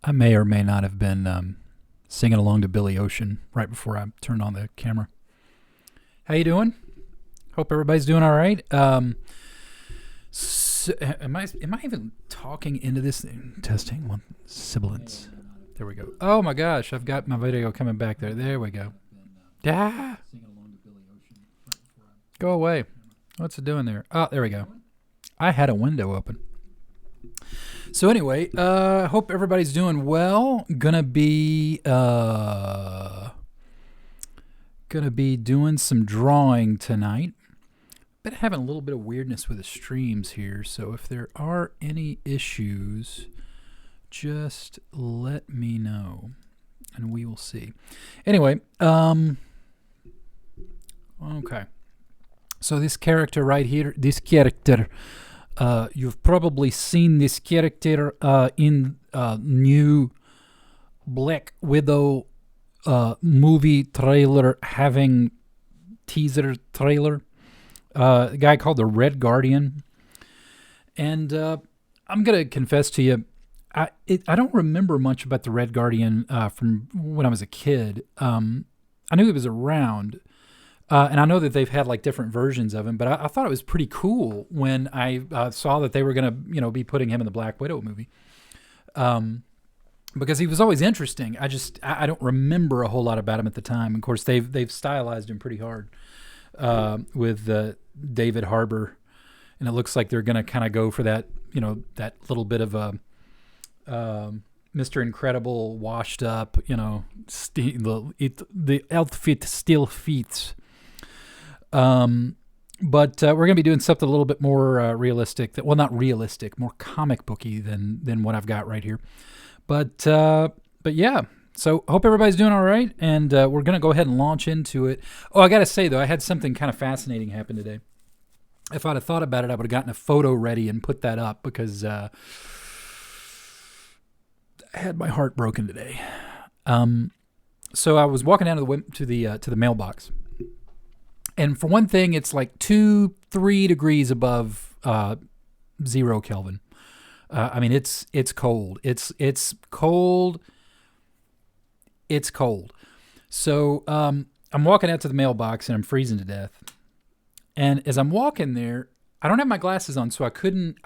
I may or may not have been singing along to Billy Ocean right before I turned on the camera. How you doing? Hope everybody's doing all right. Am I even talking into this thing? Testing one sibilance. There we go. Oh my gosh, I've got my video coming back there. There we go. Ah! Go away. What's it doing there? Oh, there we go. I had a window open. So anyway, hope everybody's doing well. Gonna be doing some drawing tonight. Been having a little bit of weirdness with the streams here, so if there are any issues, just let me know, and we will see. Anyway, okay. So this character right here, you've probably seen this character in new Black Widow movie trailer, having teaser trailer. A guy called the Red Guardian. And I'm going to confess to you, I don't remember much about the Red Guardian from when I was a kid. I knew he was around. And I know that they've had like different versions of him, but I thought it was pretty cool when I saw that they were going to, be putting him in the Black Widow movie. Because he was always interesting. I don't remember a whole lot about him at the time. Of course, they've stylized him pretty hard with David Harbour, and it looks like they're going to kind of go for that, that little bit of a Mr. Incredible washed up, the outfit still fits. But we're going to be doing something a little bit more realistic. Well, not realistic, more comic booky than what I've got right here. But yeah. So hope everybody's doing all right, and we're going to go ahead and launch into it. Oh, I got to say, though, I had something kind of fascinating happen today. If I'd have thought about it, I would have gotten a photo ready and put that up, because I had my heart broken today. So I was walking down to the mailbox, and for one thing, it's like 2-3 degrees above 0 Kelvin. I mean, it's cold. It's cold. It's cold. So I'm walking out to the mailbox and I'm freezing to death. And as I'm walking there, I don't have my glasses on, so I couldn't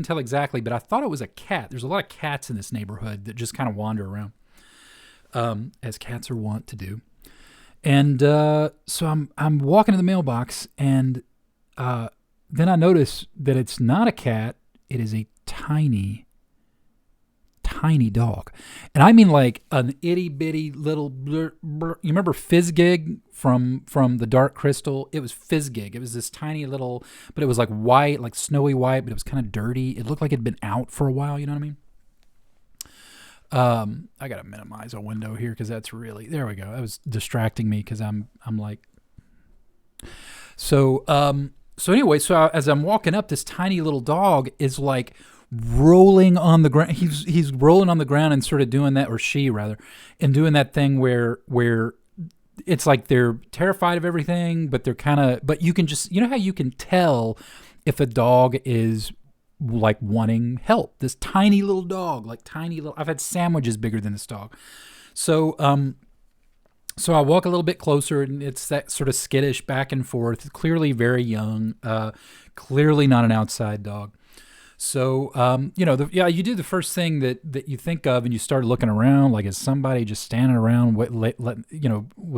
tell exactly, but I thought it was a cat. There's a lot of cats in this neighborhood that just kind of wander around, as cats are wont to do. And so I'm walking to the mailbox, and then I notice that it's not a cat. It is a tiny dog. And I mean like an itty bitty little you remember Fizzgig from the Dark Crystal? It was Fizzgig. It was this tiny little, but it was like white, like snowy white, but it was kind of dirty. It looked like it'd been out for a while, you know what I mean? I gotta minimize a window here because that's really, there we go. That was distracting me because I'm like, so anyway, as I'm walking up, this tiny little dog is like rolling on the ground. He's rolling on the ground and sort of doing that, or she rather, and doing that thing where it's like they're terrified of everything, but they're kind of, but you can just, how you can tell if a dog is like wanting help. This tiny little dog, like tiny little, I've had sandwiches bigger than this dog. So I walk a little bit closer, and it's that sort of skittish back and forth, clearly very young, clearly not an outside dog. So, you do the first thing that you think of, and you start looking around, like, is somebody just standing around with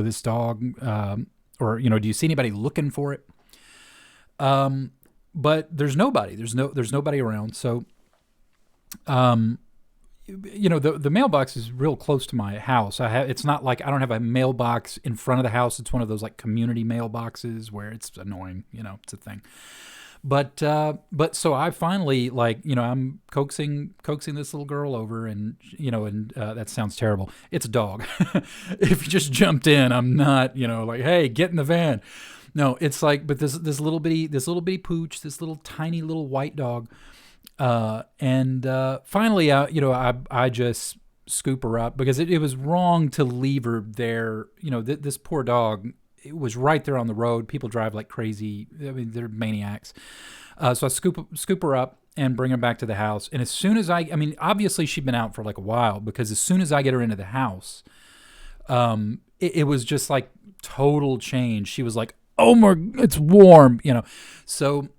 this dog, or, do you see anybody looking for it? But there's nobody. There's nobody around. So, the mailbox is real close to my house. It's not like I don't have a mailbox in front of the house. It's one of those like community mailboxes where it's annoying, it's a thing. But so I finally, like, I'm coaxing this little girl over, and that sounds terrible. It's a dog. If you just jumped in, I'm not, like, hey, get in the van. No, it's like, but this little bitty pooch, this little tiny little white dog. And finally, I just scoop her up, because it was wrong to leave her there. This poor dog, it was right there on the road. People drive like crazy. I mean, they're maniacs. So I scoop her up, and bring her back to the house. And as soon as I mean, obviously she'd been out for like a while, because as soon as I get her into the house, it was just like total change. She was like, "Oh my, it's warm," So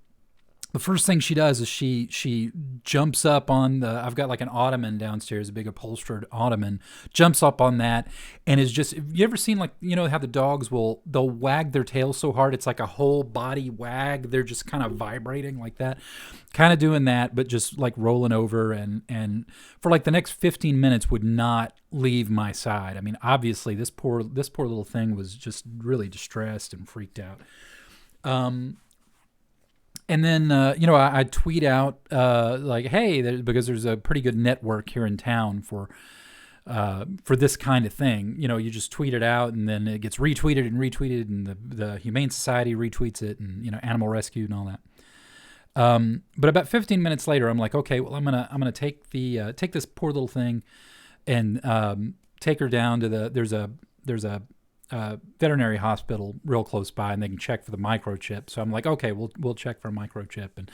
the first thing she does is she jumps up on the, I've got like an ottoman downstairs, a big upholstered ottoman, jumps up on that, and is just, you ever seen, like, how the dogs they'll wag their tail so hard it's like a whole body wag, they're just kind of vibrating like that, kind of doing that, but just like rolling over, and for like the next 15 minutes would not leave my side. I mean, obviously this poor little thing was just really distressed and freaked out. And then, I tweet out, like, hey, because there's a pretty good network here in town for this kind of thing. You just tweet it out, and then it gets retweeted, and the Humane Society retweets it, and, Animal Rescue and all that. But about 15 minutes later, I'm like, okay, well, I'm gonna take this poor little thing and take her down to there's a veterinary hospital real close by, and they can check for the microchip. So I'm like, okay, we'll check for a microchip. And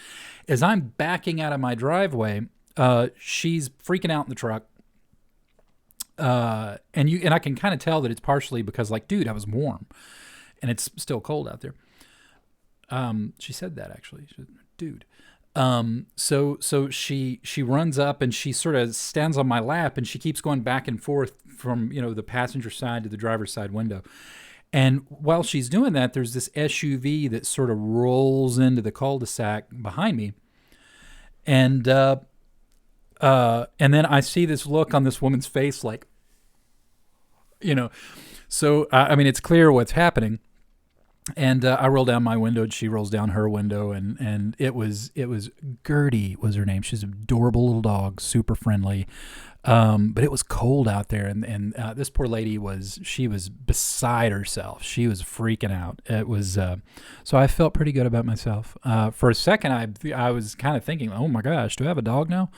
as I'm backing out of my driveway, she's freaking out in the truck. And I can kind of tell that it's partially because, like, dude, I was warm, and it's still cold out there. She said that, actually. She said, dude. So she runs up, and she sort of stands on my lap, and she keeps going back and forth from, the passenger side to the driver's side window. And while she's doing that, there's this SUV that sort of rolls into the cul-de-sac behind me. And then I see this look on this woman's face, like, so, I mean, it's clear what's happening. And I roll down my window, and she rolls down her window, and it was Gertie was her name. She's an adorable little dog, super friendly. But it was cold out there, and this poor lady was beside herself. She was freaking out. It was so I felt pretty good about myself. For a second, I was kind of thinking, oh my gosh, do I have a dog now?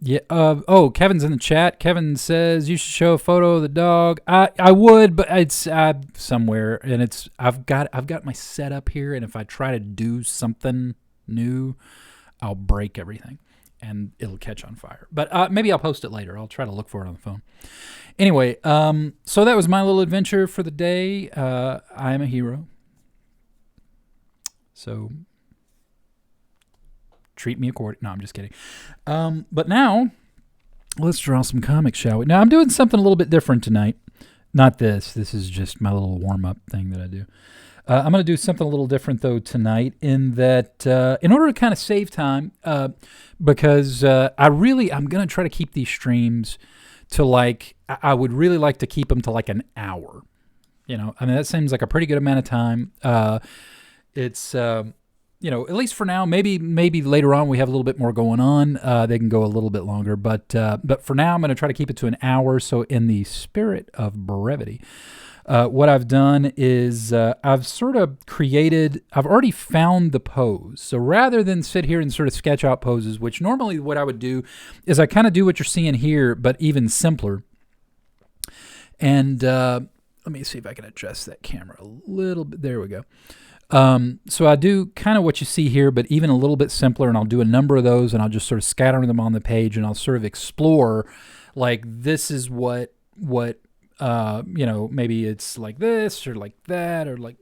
Yeah. Kevin's in the chat. Kevin says you should show a photo of the dog. I would, but it's somewhere, and I've got my setup here, and if I try to do something new, I'll break everything, and it'll catch on fire. But maybe I'll post it later. I'll try to look for it on the phone. Anyway, so that was my little adventure for the day. I am a hero. So treat me according. No, I'm just kidding. But now, let's draw some comics, shall we? Now, I'm doing something a little bit different tonight. Not this. This is just my little warm-up thing that I do. I'm going to do something a little different, though, tonight, in that, in order to kind of save time, because I'm going to try to keep these streams to, like, I would really like to keep them to, like, an hour. I mean, that seems like a pretty good amount of time. It's... at least for now, maybe later on we have a little bit more going on. They can go a little bit longer, but for now I'm going to try to keep it to an hour. So in the spirit of brevity, what I've done is I've already found the pose. So rather than sit here and sort of sketch out poses, which normally what I would do is I kind of do what you're seeing here, but even simpler. And let me see if I can adjust that camera a little bit. There we go. So I do kind of what you see here, but even a little bit simpler, and I'll do a number of those, and I'll just sort of scatter them on the page, and I'll sort of explore, like, this is what maybe it's like this, or like that, or like,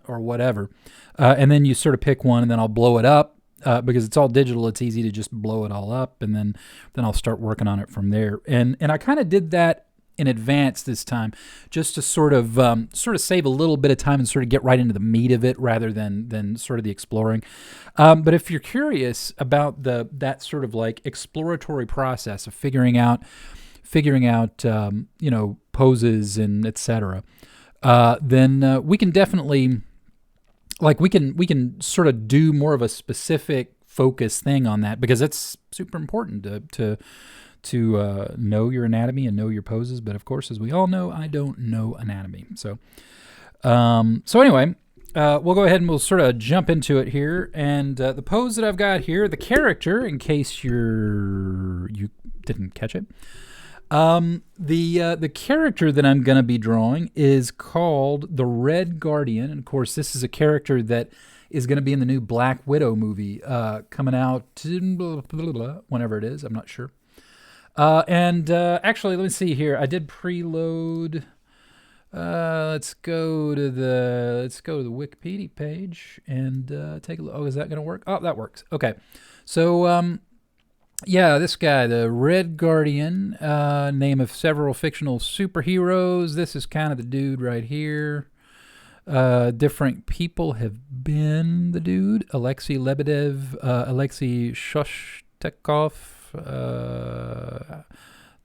or whatever. And then you sort of pick one, and then I'll blow it up, because it's all digital. It's easy to just blow it all up, and then I'll start working on it from there. And I kind of did that in advance this time, just to sort of save a little bit of time and sort of get right into the meat of it rather than sort of the exploring. But if you're curious about that sort of like exploratory process of figuring out poses and etc., then we can definitely, like, we can sort of do more of a specific focus thing on that, because it's super important to know your anatomy and know your poses. But of course, as we all know, I don't know anatomy. So anyway, we'll go ahead and we'll sort of jump into it here. And the pose that I've got here, the character, in case you didn't catch it, the character that I'm going to be drawing is called the Red Guardian. And of course, this is a character that is going to be in the new Black Widow movie coming out whenever it is. I'm not sure. Actually, let me see here. I did preload. Let's go to the Wikipedia page and take a look. Oh, is that going to work? Oh, that works. Okay. So yeah, this guy, the Red Guardian, name of several fictional superheroes. This is kind of the dude right here. Different people have been the dude. Alexei Lebedev, Alexei Shostakov,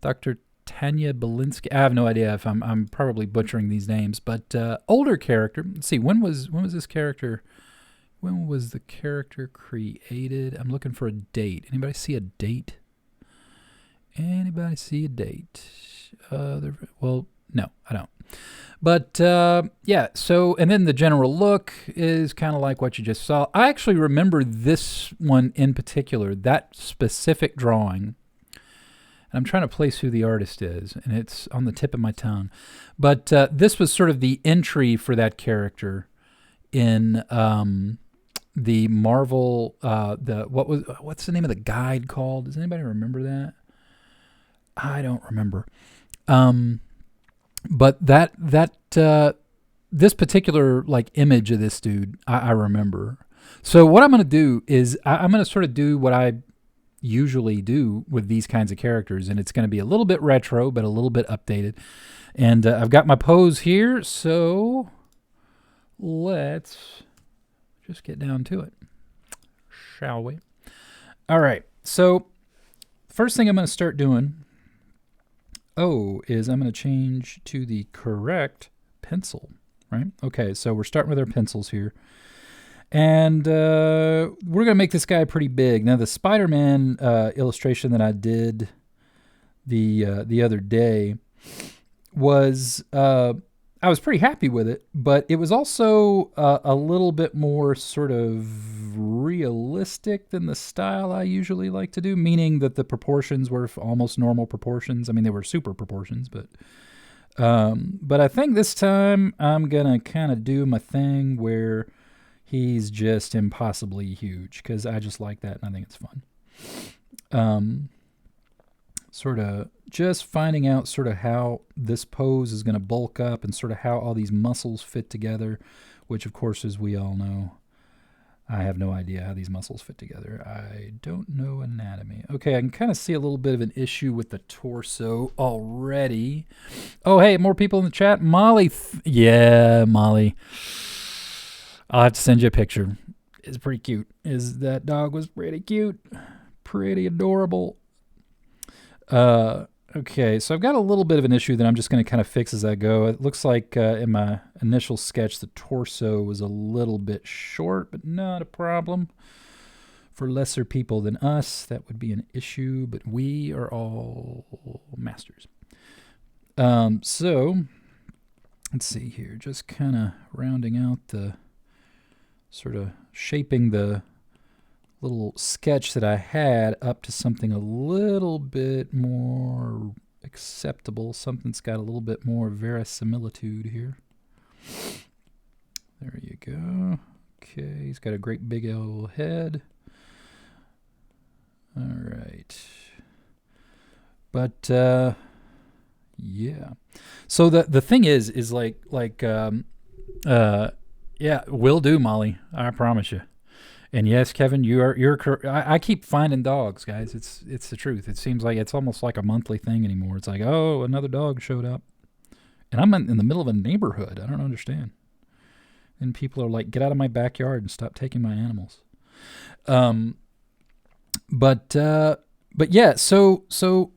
Dr. Tanya Belinsky. I have no idea if I'm probably butchering these names, but older character. Let's see, when was this character? When was the character created? I'm looking for a date. Anybody see a date? Anybody see a date? Well, no, I don't. But yeah, so, and then the general look is kind of like what you just saw. I actually remember this one in particular, that specific drawing. And I'm trying to place who the artist is, and it's on the tip of my tongue. But this was sort of the entry for that character in the Marvel. What's the name of the guide called? Does anybody remember that? I don't remember. But this particular like image of this dude, I remember. So what I'm going to do is I'm going to sort of do what I usually do with these kinds of characters, and it's going to be a little bit retro but a little bit updated. And I've got my pose here, so let's just get down to it, shall we? All right, so first thing I'm going to start doing is I'm going to change to the correct pencil, right? Okay, so we're starting with our pencils here. And we're going to make this guy pretty big. Now, the Spider-Man illustration that I did the other day was, I was pretty happy with it, but it was also a little bit more sort of realistic than the style I usually like to do, meaning that the proportions were almost normal proportions. I mean, they were super proportions, but I think this time I'm going to kind of do my thing where he's just impossibly huge, because I just like that and I think it's fun. Sort of just finding out sort of how this pose is going to bulk up and sort of how all these muscles fit together, which of course, as we all know, I have no idea how these muscles fit together. I don't know anatomy. Okay, I can kind of see a little bit of an issue with the torso already. Oh, hey, more people in the chat. Molly. Yeah, Molly. I'll have to send you a picture. It's pretty cute. That dog was pretty cute. Pretty adorable. Okay, so I've got a little bit of an issue that I'm just going to kind of fix as I go. It looks like in my initial sketch, the torso was a little bit short, but not a problem. For lesser people than us, that would be an issue, but we are all masters. So, let's see here. Just kind of rounding out the, sort of shaping the little sketch that I had up to something a little bit more acceptable. Something's got a little bit more verisimilitude here. There you go. Okay, he's got a great big old head. All right. But yeah. So the thing is like yeah, will do, Molly. I promise you. And yes, Kevin, you're. I keep finding dogs, guys. It's the truth. It seems like it's almost like a monthly thing anymore. It's like, oh, another dog showed up, and I'm in the middle of a neighborhood. I don't understand. And people are like, get out of my backyard and stop taking my animals. But yeah. So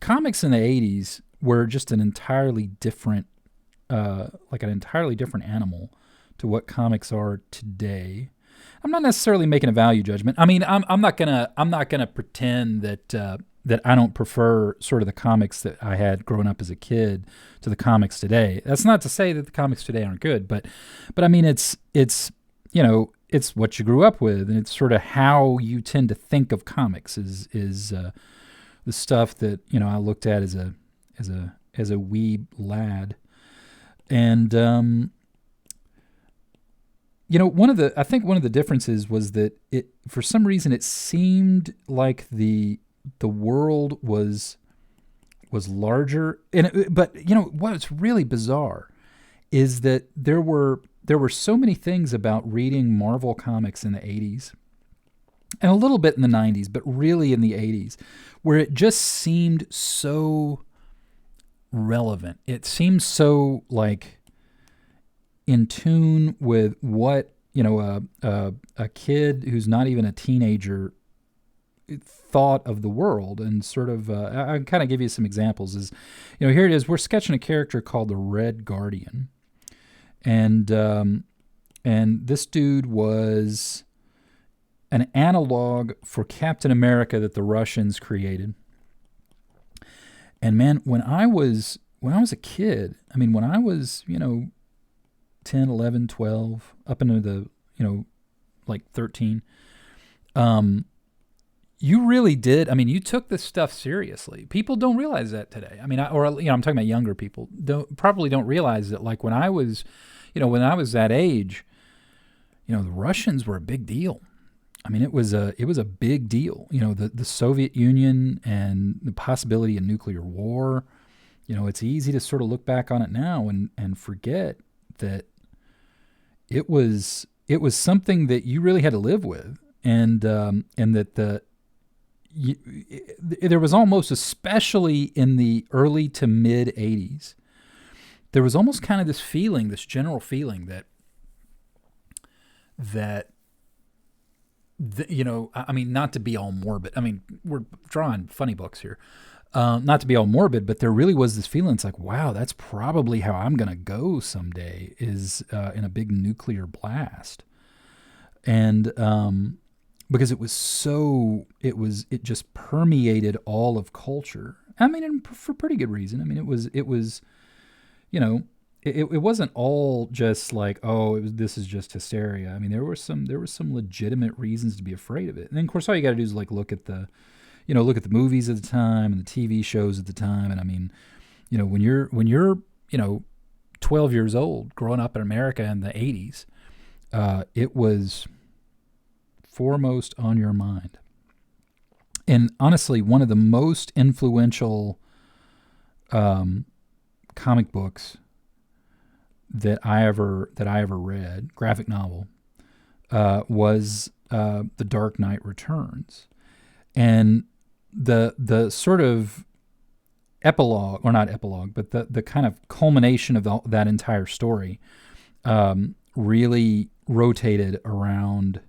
comics in the 80s were just an entirely different, like an entirely different animal to what comics are today. I'm not necessarily making a value judgment. I mean, I'm not gonna pretend that I don't prefer sort of the comics that I had growing up as a kid to the comics today. That's not to say that the comics today aren't good, but I mean, it's you know, it's what you grew up with, and it's sort of how you tend to think of comics is the stuff that, you know, I looked at as a wee lad. And I think one of the differences was that for some reason, it seemed like the world was larger, but what's really bizarre is that there were so many things about reading Marvel comics in the 80s and a little bit in the 90s, but really in the 80s, where it just seemed so relevant. It seemed so like in tune with what a kid who's not even a teenager thought of the world, and sort of I kind of give you some examples. Is here it is. We're sketching a character called the Red Guardian, and this dude was an analog for Captain America that the Russians created. And man, when I was a kid, I mean, when I was 10, 11, 12, up into the like 13, you really did. I mean, you took this stuff seriously. People don't realize that today. I mean, I'm talking about younger people. Probably don't realize that. Like when I was that age, the Russians were a big deal. I mean, it was a big deal. The Soviet Union and the possibility of nuclear war. It's easy to sort of look back on it now and forget that it was something that you really had to live with, and that there was almost, especially in the early to mid 80s, there was almost kind of this general feeling that I mean, not to be all morbid. I mean, we're drawing funny books here. Not to be all morbid, but there really was this feeling. It's like, wow, that's probably how I'm going to go someday, is in a big nuclear blast. And because it just permeated all of culture. I mean, and for pretty good reason. I mean, it was it wasn't all just like, this is just hysteria. I mean, there were some legitimate reasons to be afraid of it. And then, of course, all you got to do is like look at the movies at the time and the TV shows at the time. And I mean, when you're 12 years old, growing up in America in the 80s, it was foremost on your mind. And honestly, one of the most influential comic books that I ever read, graphic novel, was The Dark Knight Returns. And the sort of epilogue, or not epilogue, but the kind of culmination of that entire story really rotated around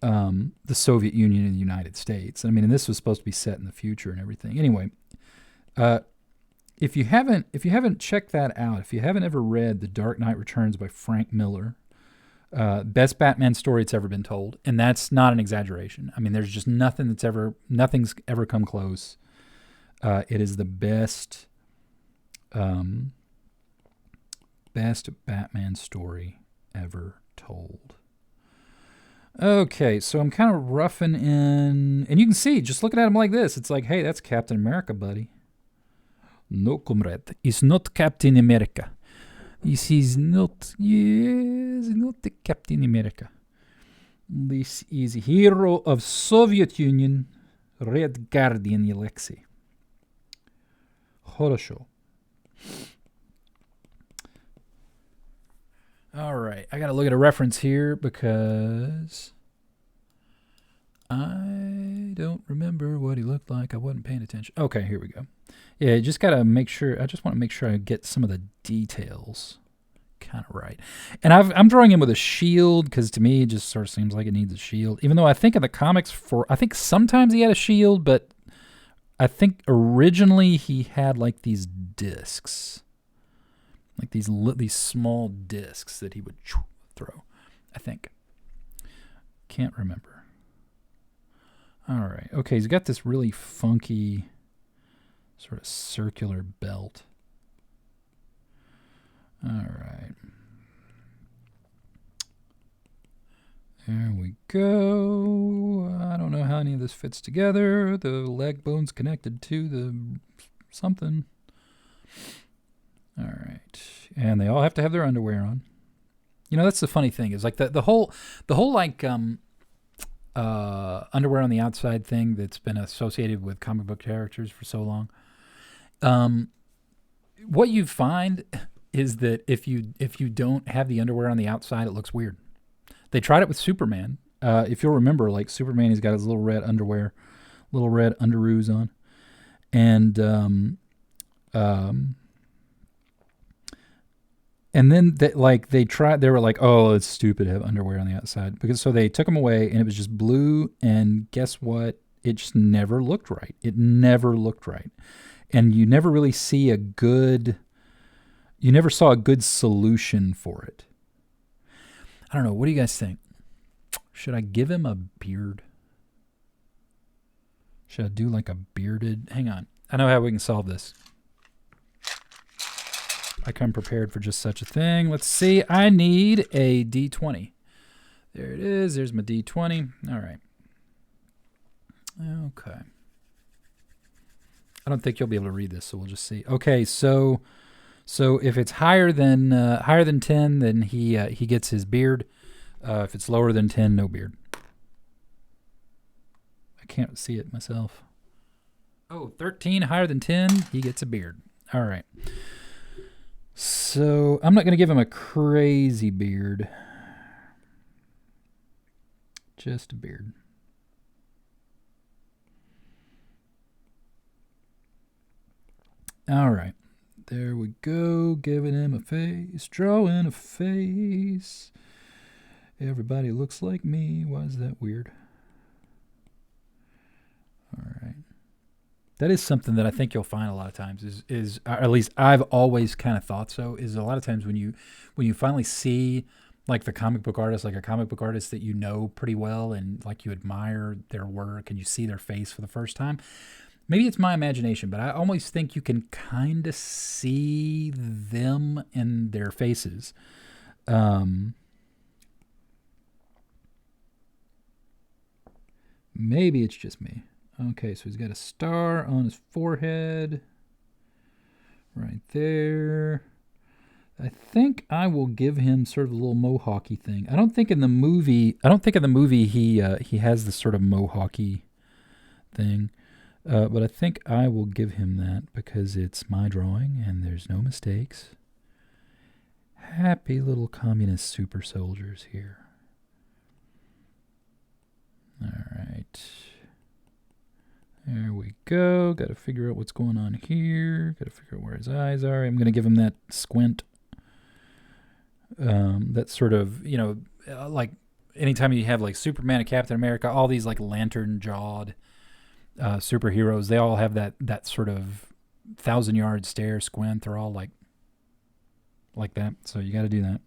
the Soviet Union and the United States. I mean, and this was supposed to be set in the future and everything. Anyway, if you haven't checked that out, if you haven't ever read The Dark Knight Returns by Frank Miller, best Batman story that's ever been told, and that's not an exaggeration. I mean, there's just nothing's ever come close. It is the best Batman story ever told. Okay, so I'm kind of roughing in, and you can see, just looking at him like this, it's like, hey, that's Captain America, buddy. No, comrade, it's not Captain America. This is not the Captain America. This is hero of Soviet Union, Red Guardian Alexei. Хорошо. All right, I got to look at a reference here because I don't remember what he looked like. I wasn't paying attention. Okay, here we go. Yeah, I just got to make sure. I just want to make sure I get some of the details kind of right. And I'm drawing him with a shield because to me it just sort of seems like it needs a shield. Even though I think in the comics I think sometimes he had a shield, but I think originally he had like these discs. Like these small discs that he would throw, I think. Can't remember. All right. Okay, he's got this really funky sort of circular belt. All right. There we go. I don't know how any of this fits together. The leg bone's connected to the something. All right. And they all have to have their underwear on. You know, that's the funny thing is like the whole like underwear on the outside thing that's been associated with comic book characters for so long. What you find is that if you don't have the underwear on the outside, it looks weird. They tried it with Superman. If you'll remember, like Superman, he's got his little red underwear, little red underoos on, and then they were like, oh, it's stupid to have underwear on the outside, because so they took them away and it was just blue, and guess what? It just never looked right. It never looked right. And you never really see you never saw a good solution for it. I don't know. What do you guys think? Should I give him a beard? Should I do like a bearded? Hang on. I know how we can solve this. I come prepared for just such a thing. Let's see. I need a D20. There it is. There's my D20. All right. Okay. I don't think you'll be able to read this, so we'll just see. Okay, so if it's higher than 10, then he gets his beard. If it's lower than 10, no beard. I can't see it myself. Oh, 13, higher than 10, he gets a beard. All right. So I'm not going to give him a crazy beard. Just a beard. All right. There we go. Giving him a face. Drawing a face. Everybody looks like me. Why is that weird? All right. That is something that I think you'll find a lot of times is or at least I've always kind of thought so, is a lot of times when you finally see like the comic book artist, like a comic book artist that you know pretty well and like you admire their work and you see their face for the first time. Maybe it's my imagination, but I always think you can kind of see them in their faces. Maybe it's just me. Okay, so he's got a star on his forehead. Right there. I think I will give him sort of a little mohawky thing. I don't think in the movie he has this sort of mohawky thing. But I think I will give him that because it's my drawing and there's no mistakes. Happy little communist super soldiers here. All right. There we go. Got to figure out what's going on here. Got to figure out where his eyes are. I'm going to give him that squint. That sort of, like anytime you have like Superman and Captain America, all these like lantern-jawed superheroes, they all have that sort of 1,000-yard stare squint. They're all like that. So you got to do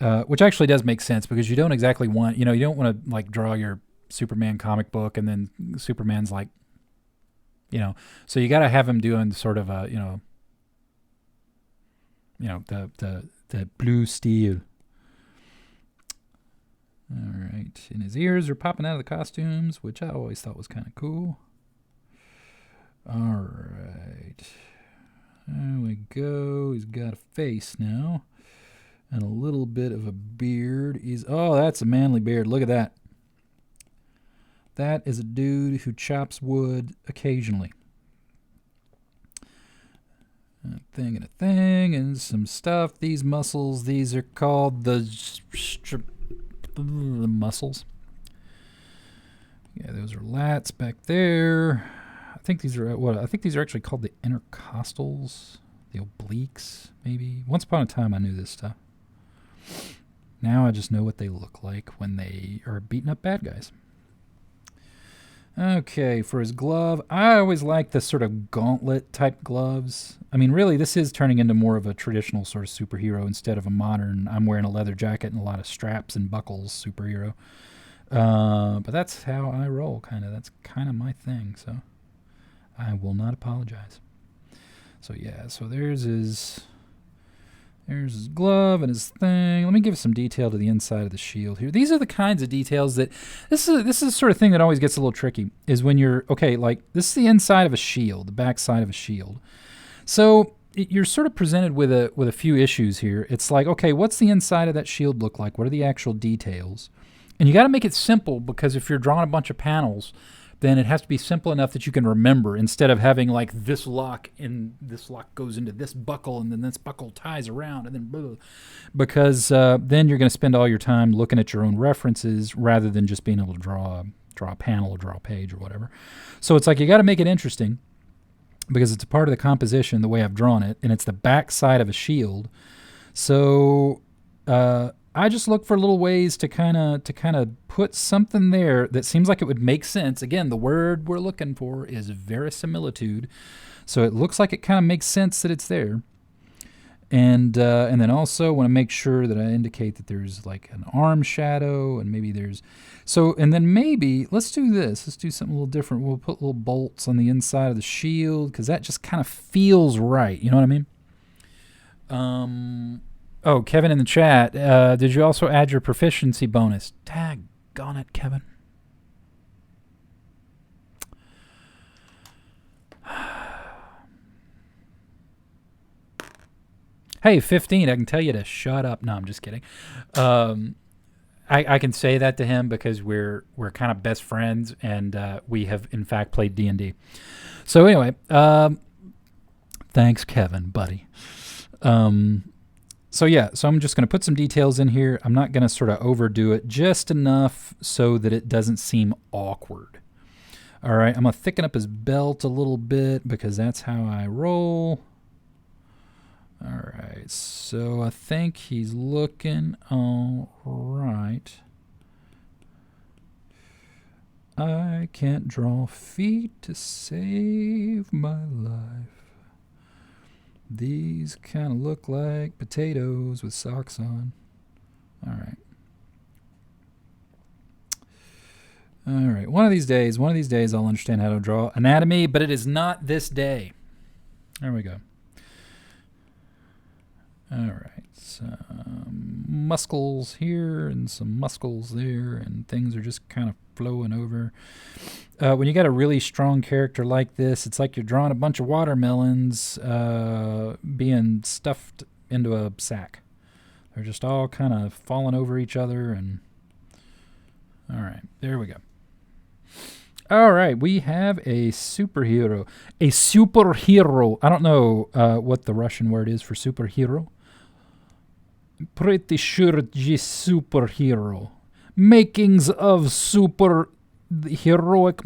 that. Which actually does make sense because you don't exactly want, you don't want to like draw your Superman comic book and then Superman's like, so you got to have him doing sort of a, the blue steel. All right, and his ears are popping out of the costumes, which I always thought was kind of cool. All right, there we go. He's got a face now and a little bit of a beard. That's a manly beard. Look at that. That is a dude who chops wood occasionally. A thing and some stuff. These muscles, these are called the muscles. Yeah, those are lats back there. I think these are actually called the intercostals, the obliques, maybe. Once upon a time I knew this stuff. Now I just know what they look like when they are beating up bad guys. Okay, for his glove, I always like the sort of gauntlet type gloves. I mean, really, this is turning into more of a traditional sort of superhero instead of a modern, I'm wearing a leather jacket and a lot of straps and buckles superhero. But that's how I roll, kind of. That's kind of my thing, so I will not apologize. So, yeah, so there's his glove and his thing. Let me give some detail to the inside of the shield here. These are the kinds of details that this is the sort of thing that always gets a little tricky, is when you're, okay, like this is the inside of a shield, the back side of a shield. So, you're sort of presented with a few issues here. It's like, okay, what's the inside of that shield look like? What are the actual details? And you got to make it simple, because if you're drawing a bunch of panels, then it has to be simple enough that you can remember, instead of having like this lock, and this lock goes into this buckle, and then this buckle ties around, and then blah. Because then you're going to spend all your time looking at your own references rather than just being able to draw a panel or draw a page or whatever. So it's like you got to make it interesting, because it's a part of the composition the way I've drawn it, and it's the back side of a shield. So I just look for little ways to kind of put something there that seems like it would make sense. Again, the word we're looking for is verisimilitude, so it looks like it kind of makes sense that it's there. And then also want to make sure that I indicate that there's like an arm shadow, and maybe there's and then maybe let's do this. Let's do something a little different. We'll put little bolts on the inside of the shield, because that just kind of feels right. You know what I mean? Oh, Kevin in the chat, did you also add your proficiency bonus? Daggone it, Kevin. Hey, 15, I can tell you to shut up. No, I'm just kidding. I can say that to him because we're kind of best friends, and we have, in fact, played D&D. So anyway, thanks, Kevin, buddy. So yeah, so I'm just going to put some details in here. I'm not going to sort of overdo it, just enough so that it doesn't seem awkward. All right, I'm going to thicken up his belt a little bit, because that's how I roll. All right, so I think he's looking all right. I can't draw feet to save my life. These kind of look like potatoes with socks on. All right. All right. One of these days, I'll understand how to draw anatomy, but it is not this day. There we go. All right. Some muscles here and some muscles there, and things are just kind of flowing over. When you got a really strong character like this, it's like you're drawing a bunch of watermelons being stuffed into a sack. They're just all kind of falling over each other. And all right, there we go. All right, we have a superhero. A superhero. I don't know what the Russian word is for superhero. Pretty sure just superhero. Makings of super heroic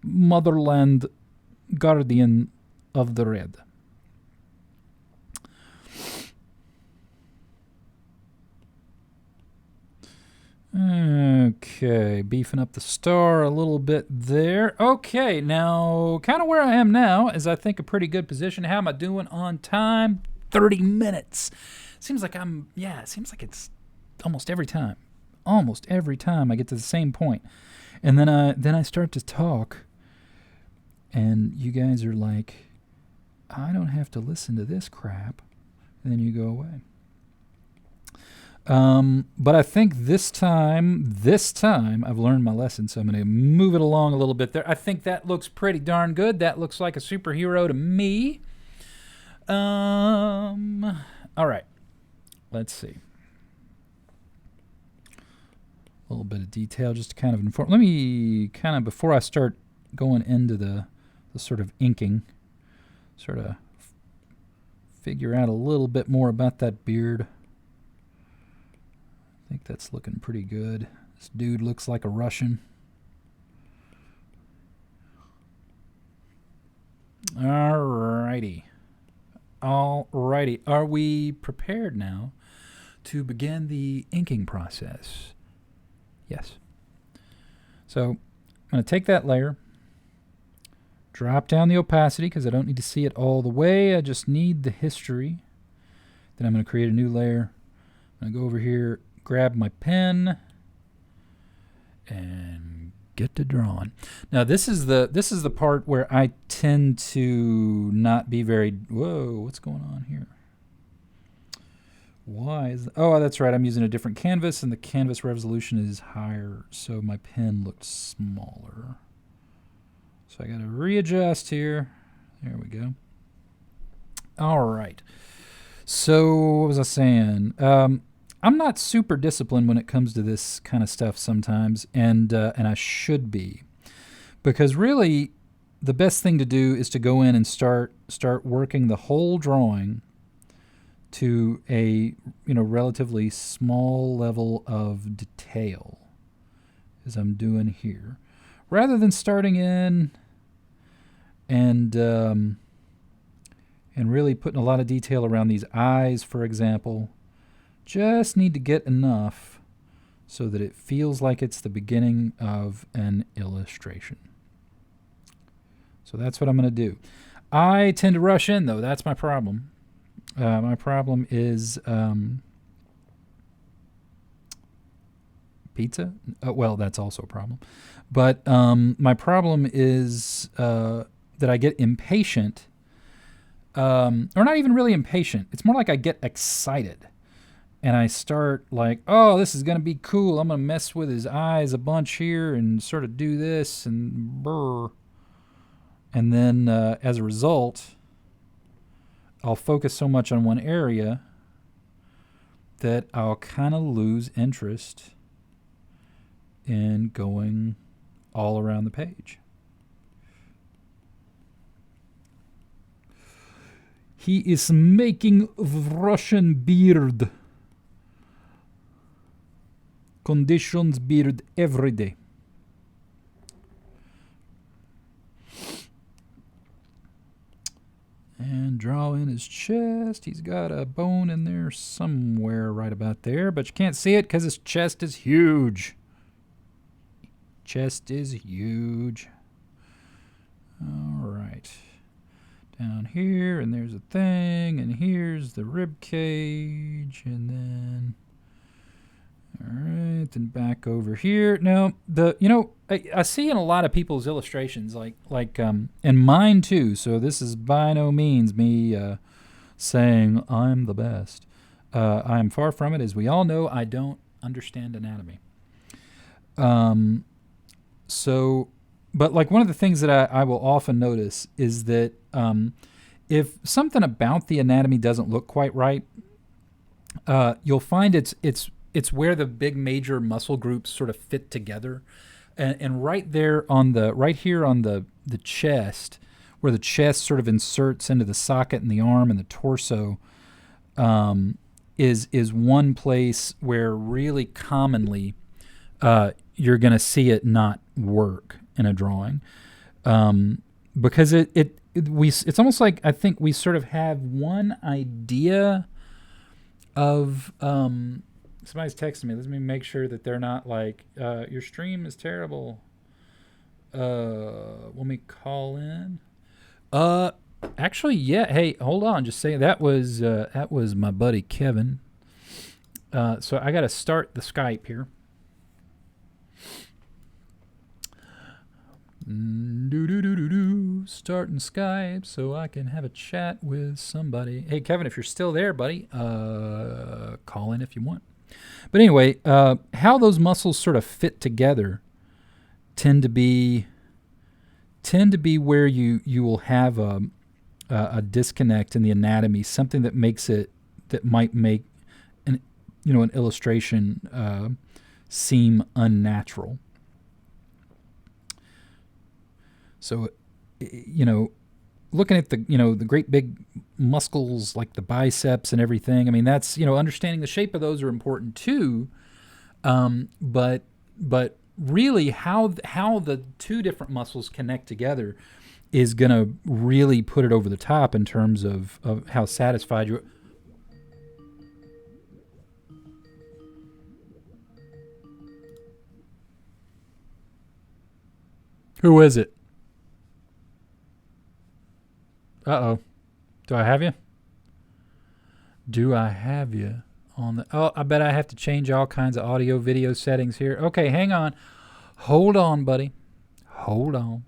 motherland guardian of the red. Okay, beefing up the star a little bit there. Okay, now kind of where I am now is, I think, a pretty good position. How am I doing on time? 30 minutes. Seems like it seems like it's almost every time. Almost every time I get to the same point. And then I start to talk, and you guys are like, I don't have to listen to this crap. And then you go away. But I think this time I've learned my lesson, so I'm going to move it along a little bit there. I think that looks pretty darn good. That looks like a superhero to me. All right. Let's see. A little bit of detail just to kind of inform. Let me kind of, before I start going into the sort of inking, sort of figure out a little bit more about that beard. I think that's looking pretty good. This dude looks like a Russian. Alrighty. Alrighty. Are we prepared now to begin the inking process? Yes. So I'm going to take that layer, drop down the opacity because I don't need to see it all the way. I just need the history. Then I'm going to create a new layer. I'm going to go over here, grab my pen, and get to drawing. Now this is the part where I tend to not be very. Whoa, what's going on here? Why is oh, that's right. I'm using a different canvas, and the canvas resolution is higher, so my pen looked smaller. So I got to readjust here. There we go. All right. So what was I saying? I'm not super disciplined when it comes to this kind of stuff sometimes, and I should be, because really, the best thing to do is to go in and start working the whole drawing to a relatively small level of detail, as I'm doing here, rather than starting in and really putting a lot of detail around these eyes, for example. Just need to get enough so that it feels like it's the beginning of an illustration. So that's what I'm going to do. I tend to rush in, though. That's my problem. My problem is pizza. Well, that's also a problem. But my problem is that I get impatient, or not even really impatient. It's more like I get excited. And I start like, oh, this is going to be cool. I'm going to mess with his eyes a bunch here and sort of do this and brr. And then as a result, I'll focus so much on one area that I'll kind of lose interest in going all around the page. He is making Russian beard. Conditions beard every day. And draw in his chest. He's got a bone in there somewhere right about there, but you can't see it because his chest is huge. Chest is huge. All right. Down here, and there's a thing, and here's the rib cage, and then... All right, then back over here. Now, I see in a lot of people's illustrations, like in mine too. So this is by no means me saying I'm the best. I am far from it. As we all know, I don't understand anatomy. But like one of the things that I will often notice is that if something about the anatomy doesn't look quite right, you'll find it's where the big major muscle groups sort of fit together, and right here on the chest, where the chest sort of inserts into the socket in the arm and the torso, is one place where really commonly you're going to see it not work in a drawing, because it's almost like I think we sort of have one idea of somebody's texting me. Let me make sure that they're not like, your stream is terrible. Let me call in. Actually, yeah. Hey, hold on. Just saying that was my buddy Kevin. So I got to start the Skype here. Starting Skype so I can have a chat with somebody. Hey, Kevin, if you're still there, buddy, call in if you want. But anyway, how those muscles sort of fit together tend to be where you will have a disconnect in the anatomy, something that might make an illustration seem unnatural. So, looking at the great big muscles like the biceps and everything, I mean, that's, understanding the shape of those are important too. But really how the two different muscles connect together is going to really put it over the top in terms of how satisfied you are. Who is it? Uh-oh. Do I have you? Do I have you on the... Oh, I bet I have to change all kinds of audio, video settings here. Okay, hang on. Hold on, buddy. Hold on.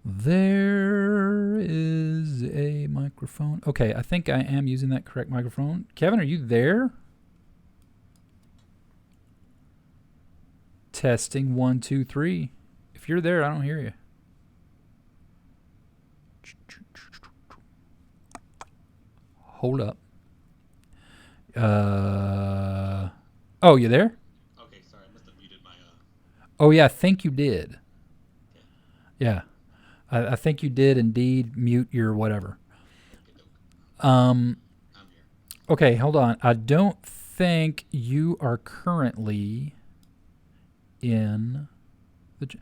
There is a microphone. Okay, I think I am using that correct microphone. Kevin, are you there? Testing 1, 2, 3. If you're there, I don't hear you. Hold up. Oh, you there? Okay, sorry, I must have muted my. Oh yeah, I think you did. Okay, Yeah, I think you did indeed mute your whatever. okay, doke. Um. I'm here. Okay, hold on. I don't think you are currently in the.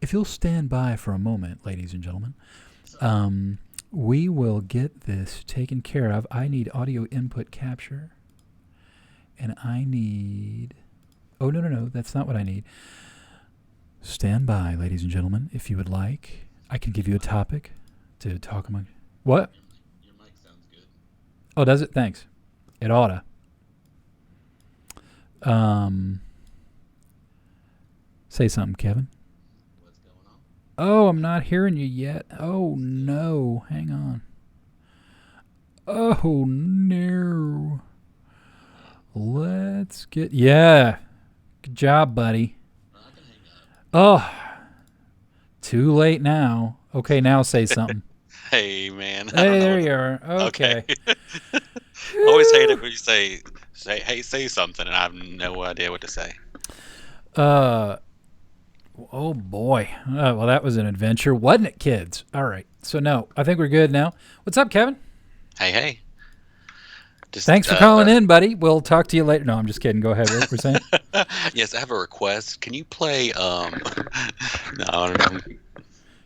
If you'll stand by for a moment, ladies and gentlemen, Sorry. um, we will get this taken care of. I need audio input capture, and I need. Oh no, no, no! That's not what I need. Stand by, ladies and gentlemen, if you would like. I can give Your you a mic, topic to talk among. What? your mic sounds good. Oh, does it? Thanks. It oughta. Um, say something, Kevin. What's going on? Oh, I'm not hearing you yet. Oh Still. no, hang on. Oh no. Let's get. Yeah. Good job, buddy. Well, I can hang up. Oh, too late now. Okay, now say something. Hey, man, I don't Hey, know there what. you are. Okay. Okay. I always hate it Whew. when you hey, say something, and I have no idea what to say. Uh, oh boy. Well, that was an adventure, wasn't it, kids? All right. So no, I think we're good now. What's up, Kevin? Hey, hey. Just Thanks for calling in, buddy. We'll talk to you later. No, I'm just kidding. Go ahead. What we're saying? yes, I have a request. Can you play no, I don't know. I don't know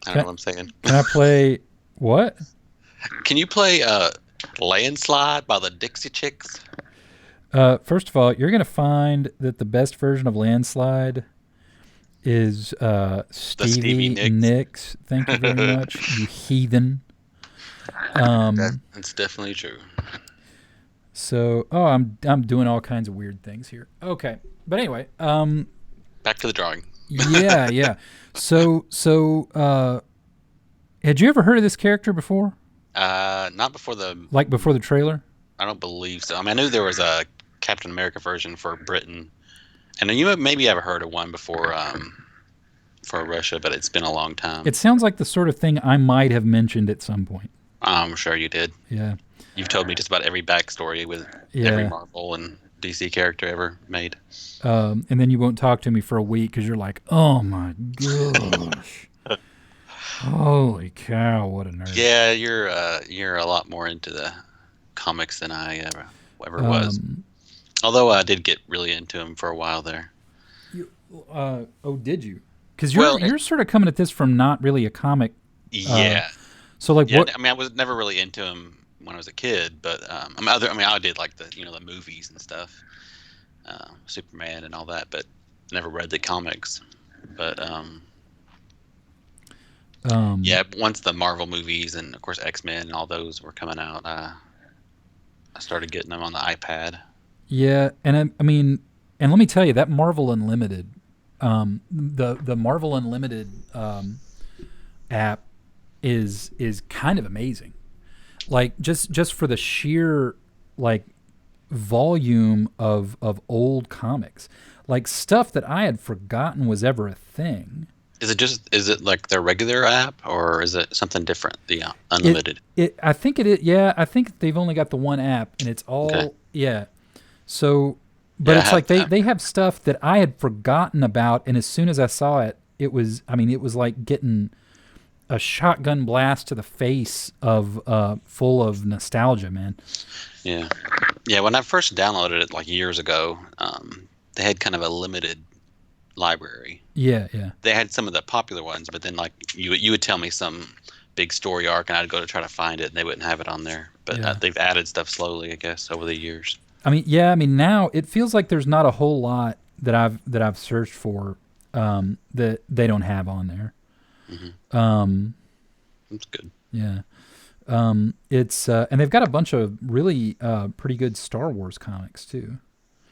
Can what I'm saying. can I play what? Can you play Landslide by the Dixie Chicks? First of all, you're gonna find that the best version of Landslide is The Stevie Stevie Nicks. Nicks. Thank you very much, you heathen. That's definitely true. So, oh, I'm doing all kinds of weird things here. Okay, but anyway, Back to the drawing. yeah, yeah. So, had you ever heard of this character before? Not before the. Like before the trailer? I don't believe so. I mean, I knew there was a Captain America version for Britain, and you maybe ever heard of one before for Russia, but it's been a long time. It sounds like the sort of thing I might have mentioned at some point. I'm sure you did. Yeah, You've told me just about every backstory with every yeah. Marvel and DC character ever made. And then you won't talk to me for a week because you're like, oh my gosh, holy cow, what a nerd. Yeah, you're a lot more into the comics than I ever was. Um, Although I did get really into them for a while there. you, oh, did you? Because you're Well, you're sort of coming at this from not really a comic. Uh, yeah, so like yeah. what? I mean, I was never really into them when I was a kid, but I did like the movies and stuff, Superman and all that, but never read the comics. But Um, yeah, once the Marvel movies and of course X-Men and all those were coming out, I started getting them on the iPad. yeah, and I mean, and let me tell you that Marvel Unlimited, the Marvel Unlimited app is kind of amazing. Like just for the sheer like volume of old comics, like stuff that I had forgotten was ever a thing. Is it like their regular app or is it something different? The It unlimited. it I think it is. Yeah, I think they've only got the one app, and it's Okay. all yeah. So, but Yeah, I it's have like they that. they have stuff that I had forgotten about, and as soon as I saw it, it was. I mean, it was like getting a shotgun blast to the face of full of nostalgia, man. Yeah. Yeah, when I first downloaded it like years ago, they had kind of a limited library. Yeah, yeah, They had some of the popular ones, but then like you would tell me some big story arc, and I'd go to try to find it, and they wouldn't have it on there. But yeah. they've added stuff slowly, I guess, over the years. I mean, yeah. I mean, now it feels like there's not a whole lot that I've searched for that they don't have on there. Hmm. Um, That's good. yeah. It's and they've got a bunch of really pretty good Star Wars comics too.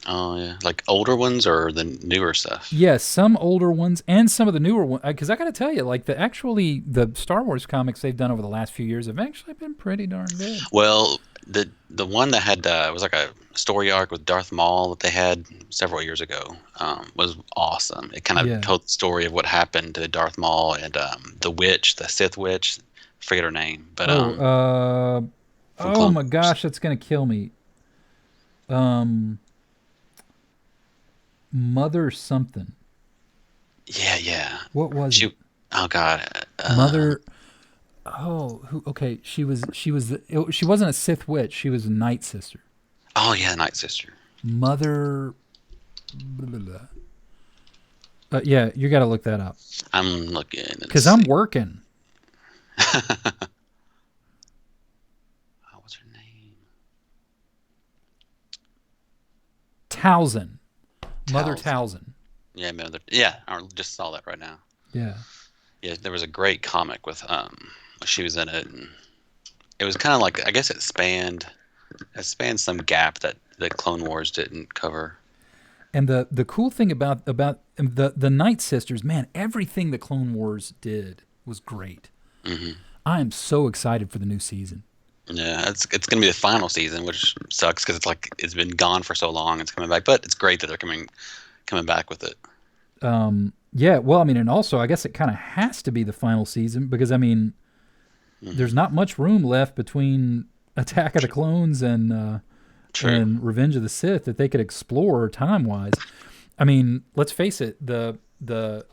Oh yeah, like older ones or the newer stuff. Yes, some older ones and some of the newer ones. Because I got to tell you, like the Star Wars comics they've done over the last few years have actually been pretty darn good. Well, the one that had it was like a story arc with Darth Maul that they had several years ago was awesome. It kind of Yeah. told the story of what happened to Darth Maul and the witch, the Sith witch. I forget her name, but Oh, from Oh Clone my Wars. gosh, that's gonna kill me. Mother something. Yeah, yeah. What was it? She. Oh God. Mother. Oh, who? Okay, she was. She wasn't a Sith witch. She was a Night Sister. Oh yeah, Night Sister. Mother. Blah, blah, blah. Yeah, you got to look that up I'm looking and because I'm see. working. Oh, what's her name? Towson. Mother Towson. Towson. Yeah, Mother. Yeah, I just saw that right now. Yeah. Yeah, there was a great comic with she was in it, and it was kind of like I guess it spanned some gap that the Clone Wars didn't cover. And the cool thing about the Night Sisters, man, everything the Clone Wars did was great. Hmm. I am so excited for the new season. Yeah, it's gonna be the final season, which sucks because it's been gone for so long. It's coming back, but it's great that they're coming back with it. Yeah, well, I mean, and also I guess it kind of has to be the final season because I mean, Hmm. there's not much room left between Attack of the True. Clones True. and Revenge of the Sith that they could explore time wise. I mean, let's face it, the they're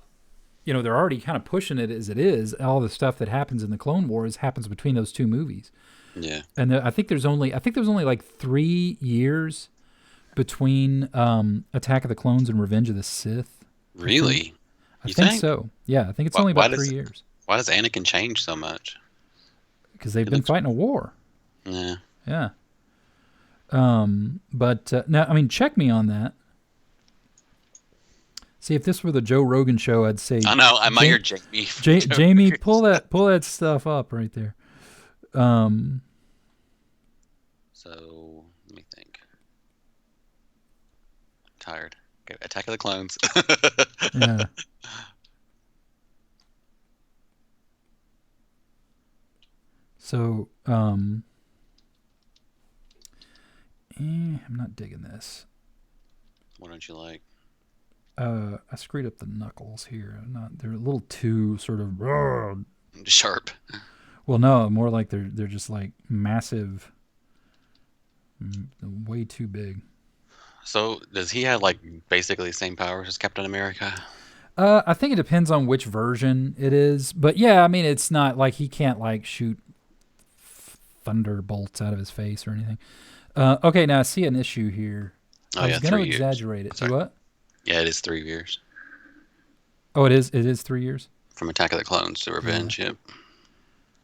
already kind of pushing it as it is. All the stuff that happens in the Clone Wars happens between those two movies, Yeah. and I think there's only like 3 years between Attack of the Clones and Revenge of the Sith. I think. Really? I You think think? so. Yeah, I think it's Why, only why about three does years why does Anakin change so much? because they've He been looks. fighting a war. Yeah. Yeah. But now, I mean, check me on that. See, if this were the Joe Rogan show, I'd say, I know. I might Ja- hear Jamie from Joe Jamie, Rogan's stuff. pull that stuff up right there. Um, So let me think. Tired. Okay, Attack of the Clones. yeah. So, I'm not digging this. What don't you like? I screwed up the knuckles here. They're a little too sort of. Well, Sharp. no, more like they're just like massive, way too big. So does he have like basically the same powers as Captain America? I think it depends on which version it is, but yeah, I mean, it's not like he can't like shoot thunderbolts out of his face or anything. Okay, now I see an issue here. Oh I yeah, was going to 3 years. exaggerate it. See Sorry. what? Yeah, it is 3 years Oh, it is. It is 3 years. from Attack of the Clones to Yeah. Revenge. Yep.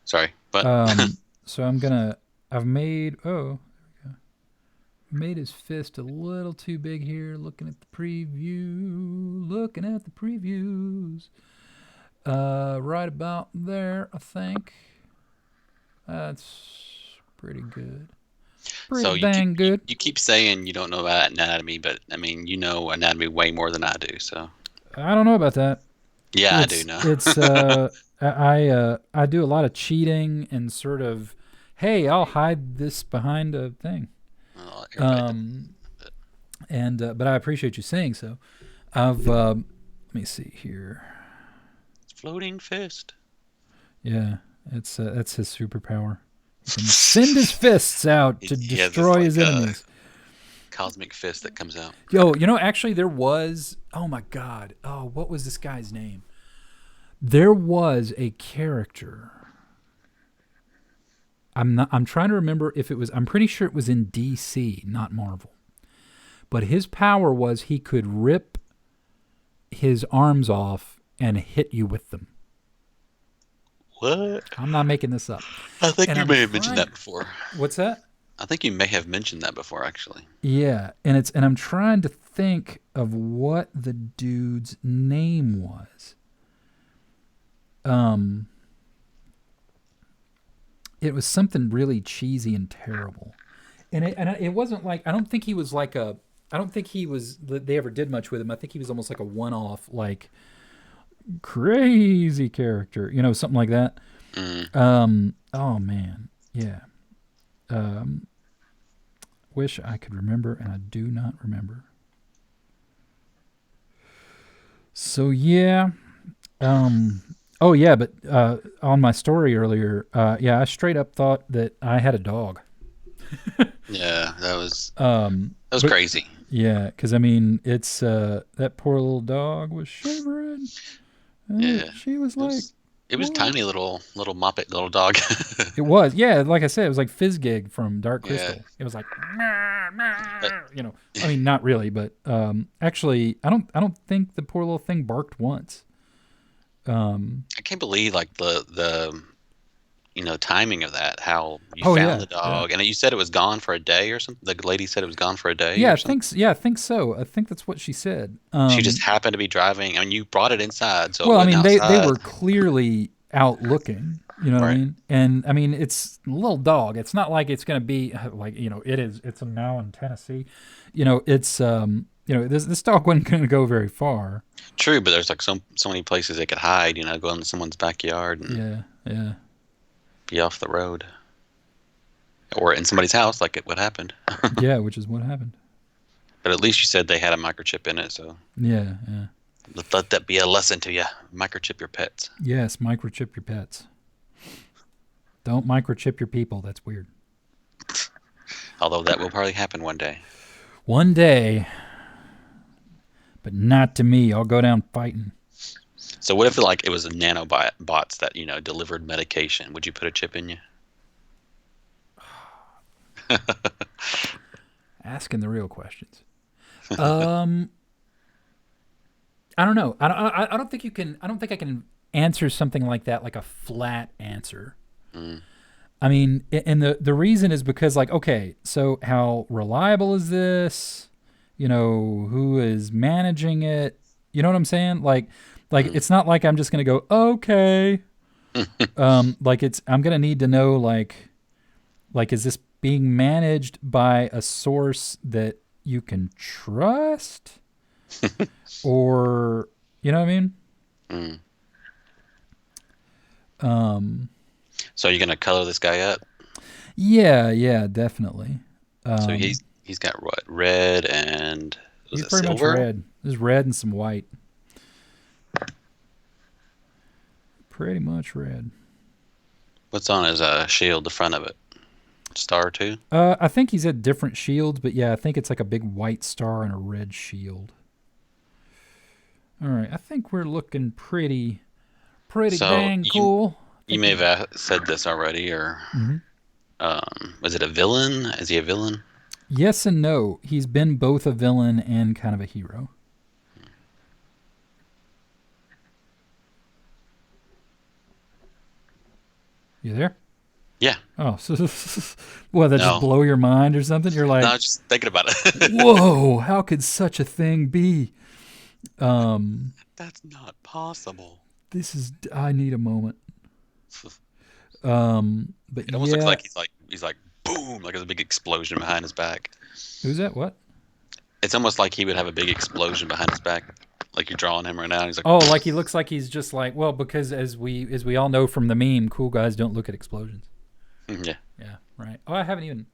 Sorry, but So I'm gonna. I've made. Oh, made his fist a little too big here. Looking at the preview. Looking at the previews. Right about there, I think. That's pretty good. so Pretty you keep dang you, good. you keep saying you don't know about anatomy, but I mean you know anatomy way more than I do. So I don't know about that. yeah, I do It's know. it's I do a lot of cheating and sort of, hey, I'll hide this behind a thing. Well, everybody does. Um, and but I appreciate you saying so. I've let me see here. Floating fist. Yeah, it's that's his superpower. He can send his fists out to He has this destroy like his enemies. cosmic fist that comes out. Yo, actually there was. Oh my God. Oh, what was this guy's name? There was a character. I'm trying to remember if it was. I'm pretty sure it was in DC, not Marvel. But his power was he could rip his arms off and hit you with them. What? I'm not making this up. I think And you I'm may have mentioned trying- that before. What's that? I think you may have mentioned that before, actually. Yeah, and I'm trying to think of what the dude's name was. It was something really cheesy and terrible, and it wasn't like I don't think he was like a I don't think he was they ever did much with him. I think he was almost like a one-off, like crazy character, something like that. Oh man, yeah. Wish I could remember, and I do not remember. So yeah. Oh yeah, but on my story earlier, yeah, I straight up thought that I had a dog. Yeah, that was But crazy. yeah, because I mean, it's that poor little dog was shivering. Yeah, She was it like, was it was "What?" tiny little moppet little dog. It was, yeah. Like I said, it was like Fizzgig from Dark Yeah, Crystal. It was like, but you know. I mean, not really, but actually, I don't think the poor little thing barked once. I can't believe like the timing of that. How you Oh found yeah, the yeah, dog, and you said it was gone for a day or something. The lady said it was gone for a day yeah. or something. Yeah, I think so. I think that's what she said. She just happened to be driving. I mean, you brought it inside, so it Well, I wasn't mean, they outside. were clearly out looking. You know what I Right. mean? And I mean, it's a little dog. It's not like it's going to be like it is. It's now in Tennessee. It's this dog wasn't going to go very far. True, but there's like so many places they could hide. Go into someone's backyard and Yeah, yeah, be off the road, or in somebody's house, like it what happened. yeah. Which is what happened. But at least you said they had a microchip in it, so Yeah, yeah. let that be a lesson to you. Microchip your pets. Yes, microchip your pets. Don't microchip your people. That's weird. Although that will probably happen one day. One day, but not to me. I'll go down fighting. So what if it was a nanobots that delivered medication? Would you put a chip in you? Asking the real questions. I don't know. I don't think you can. I don't think I can answer something like that like a flat answer. Mm. I mean, and the reason is because like, okay, so how reliable is this? Who is managing it? You know what I'm saying? Like Mm. it's not like I'm just gonna go okay. Like I'm gonna need to know like is this being managed by a source that you can trust, or you know what I mean? Mm. Um, So you're gonna color this guy up? yeah, definitely. So Um, he's got what? Red and was he's it pretty much silver? red. There's red and some white. Pretty much red. What's on his shield, the front of it? Star too? I think he's at different shields, but yeah, I think it's like a big white star and a red shield. All right, I think we're looking pretty So dang you cool. I you think may we. have said this already, or Mm-hmm. was it a villain? Is he a villain? Yes and no. He's been both a villain and kind of a hero. You there? Yeah. Oh, so what? That just No. blow your mind or something? You're No, I like, was just thinking about it. whoa! How could such a thing be? Um, That's not possible. this is. I need a moment. But It almost looks yeah, like he's like boom, like there's a big explosion behind his back. who's that? What? It's almost like he would have a big explosion behind his back, like you're drawing him right now. And he's like, Oh, like he looks like he's just like because as we all know from the meme, cool guys don't look at explosions. yeah. Yeah, right. Oh, I haven't even.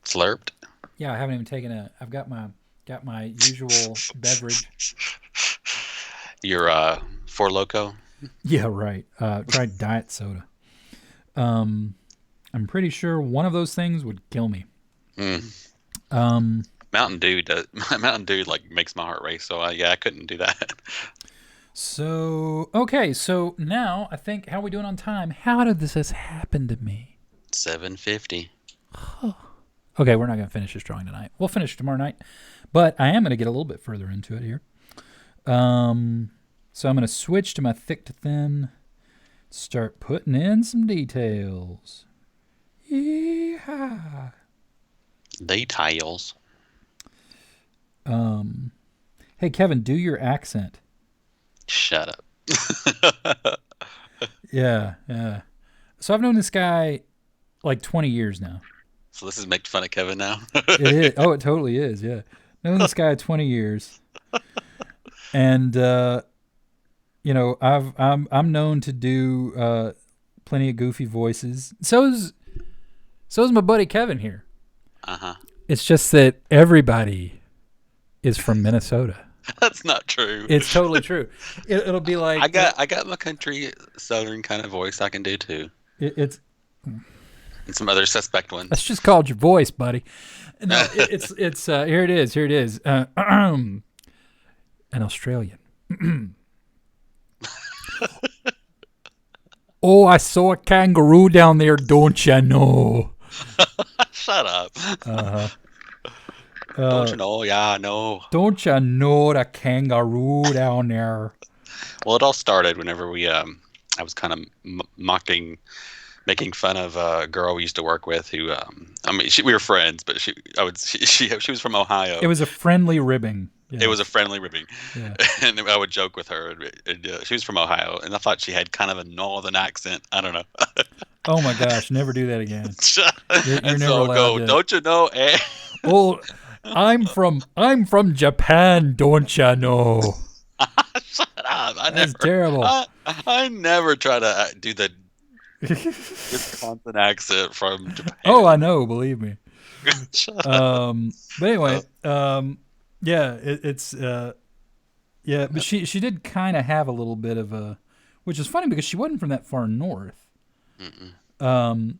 Slurped. Yeah, I haven't even taken a. I've got my usual beverage. Your Four Loco. Yeah, right. Tried diet soda. I'm pretty sure one of those things would kill me. Mm. Um, Mountain Dew does. Mountain Dew like makes my heart race. So yeah, I couldn't do that. so okay, so now I think how are we doing on time? How did this happen to me? 750. Okay, we're not gonna finish this drawing tonight. We'll finish tomorrow night, but I am gonna get a little bit further into it here. So I'm gonna switch to my thick to thin. Start putting in some details. Yeehaw. Details. Hey Kevin, do your accent. Shut up. Yeah, yeah. So I've known this guy like 20 years now. So this is making fun of Kevin now. It is. Oh, it totally is. Yeah, known this guy 20 years, and I'm known to do plenty of goofy voices. So's my buddy Kevin here. Uh-huh. It's just that everybody is from Minnesota. That's not true. It's totally true. It'll be like I got my country southern kind of voice I can do too. it's And some other suspect that's ones. just called your voice, buddy. No, it's here it is. Here it is. An Australian. Oh, I saw a kangaroo down there, don't you know? Shut up. Uh-huh. Don't you know? Yeah, I know. Don't you know the kangaroo down there? Well, it all started whenever I was kind of mocking, making fun of a girl we used to work with who, I mean, we were friends, but she was from It Ohio. was a friendly ribbing. It was a Yes. friendly ribbing, Yeah. and I would joke with her. She was from Ohio, and I thought she had kind of a northern accent. I don't know. Oh my gosh, never do that again. You're And never so I'll allowed go, to. don't you know? Eh? Oh, I'm from Japan, don't you know? Shut up! That's terrible. I never try to do the Wisconsin accent from Oh, Japan. I know, believe me. Shut up. But Uh, anyway, yeah, it's yeah, but she did kind of have a little bit of a, which is funny because she wasn't from that far north. mm-mm.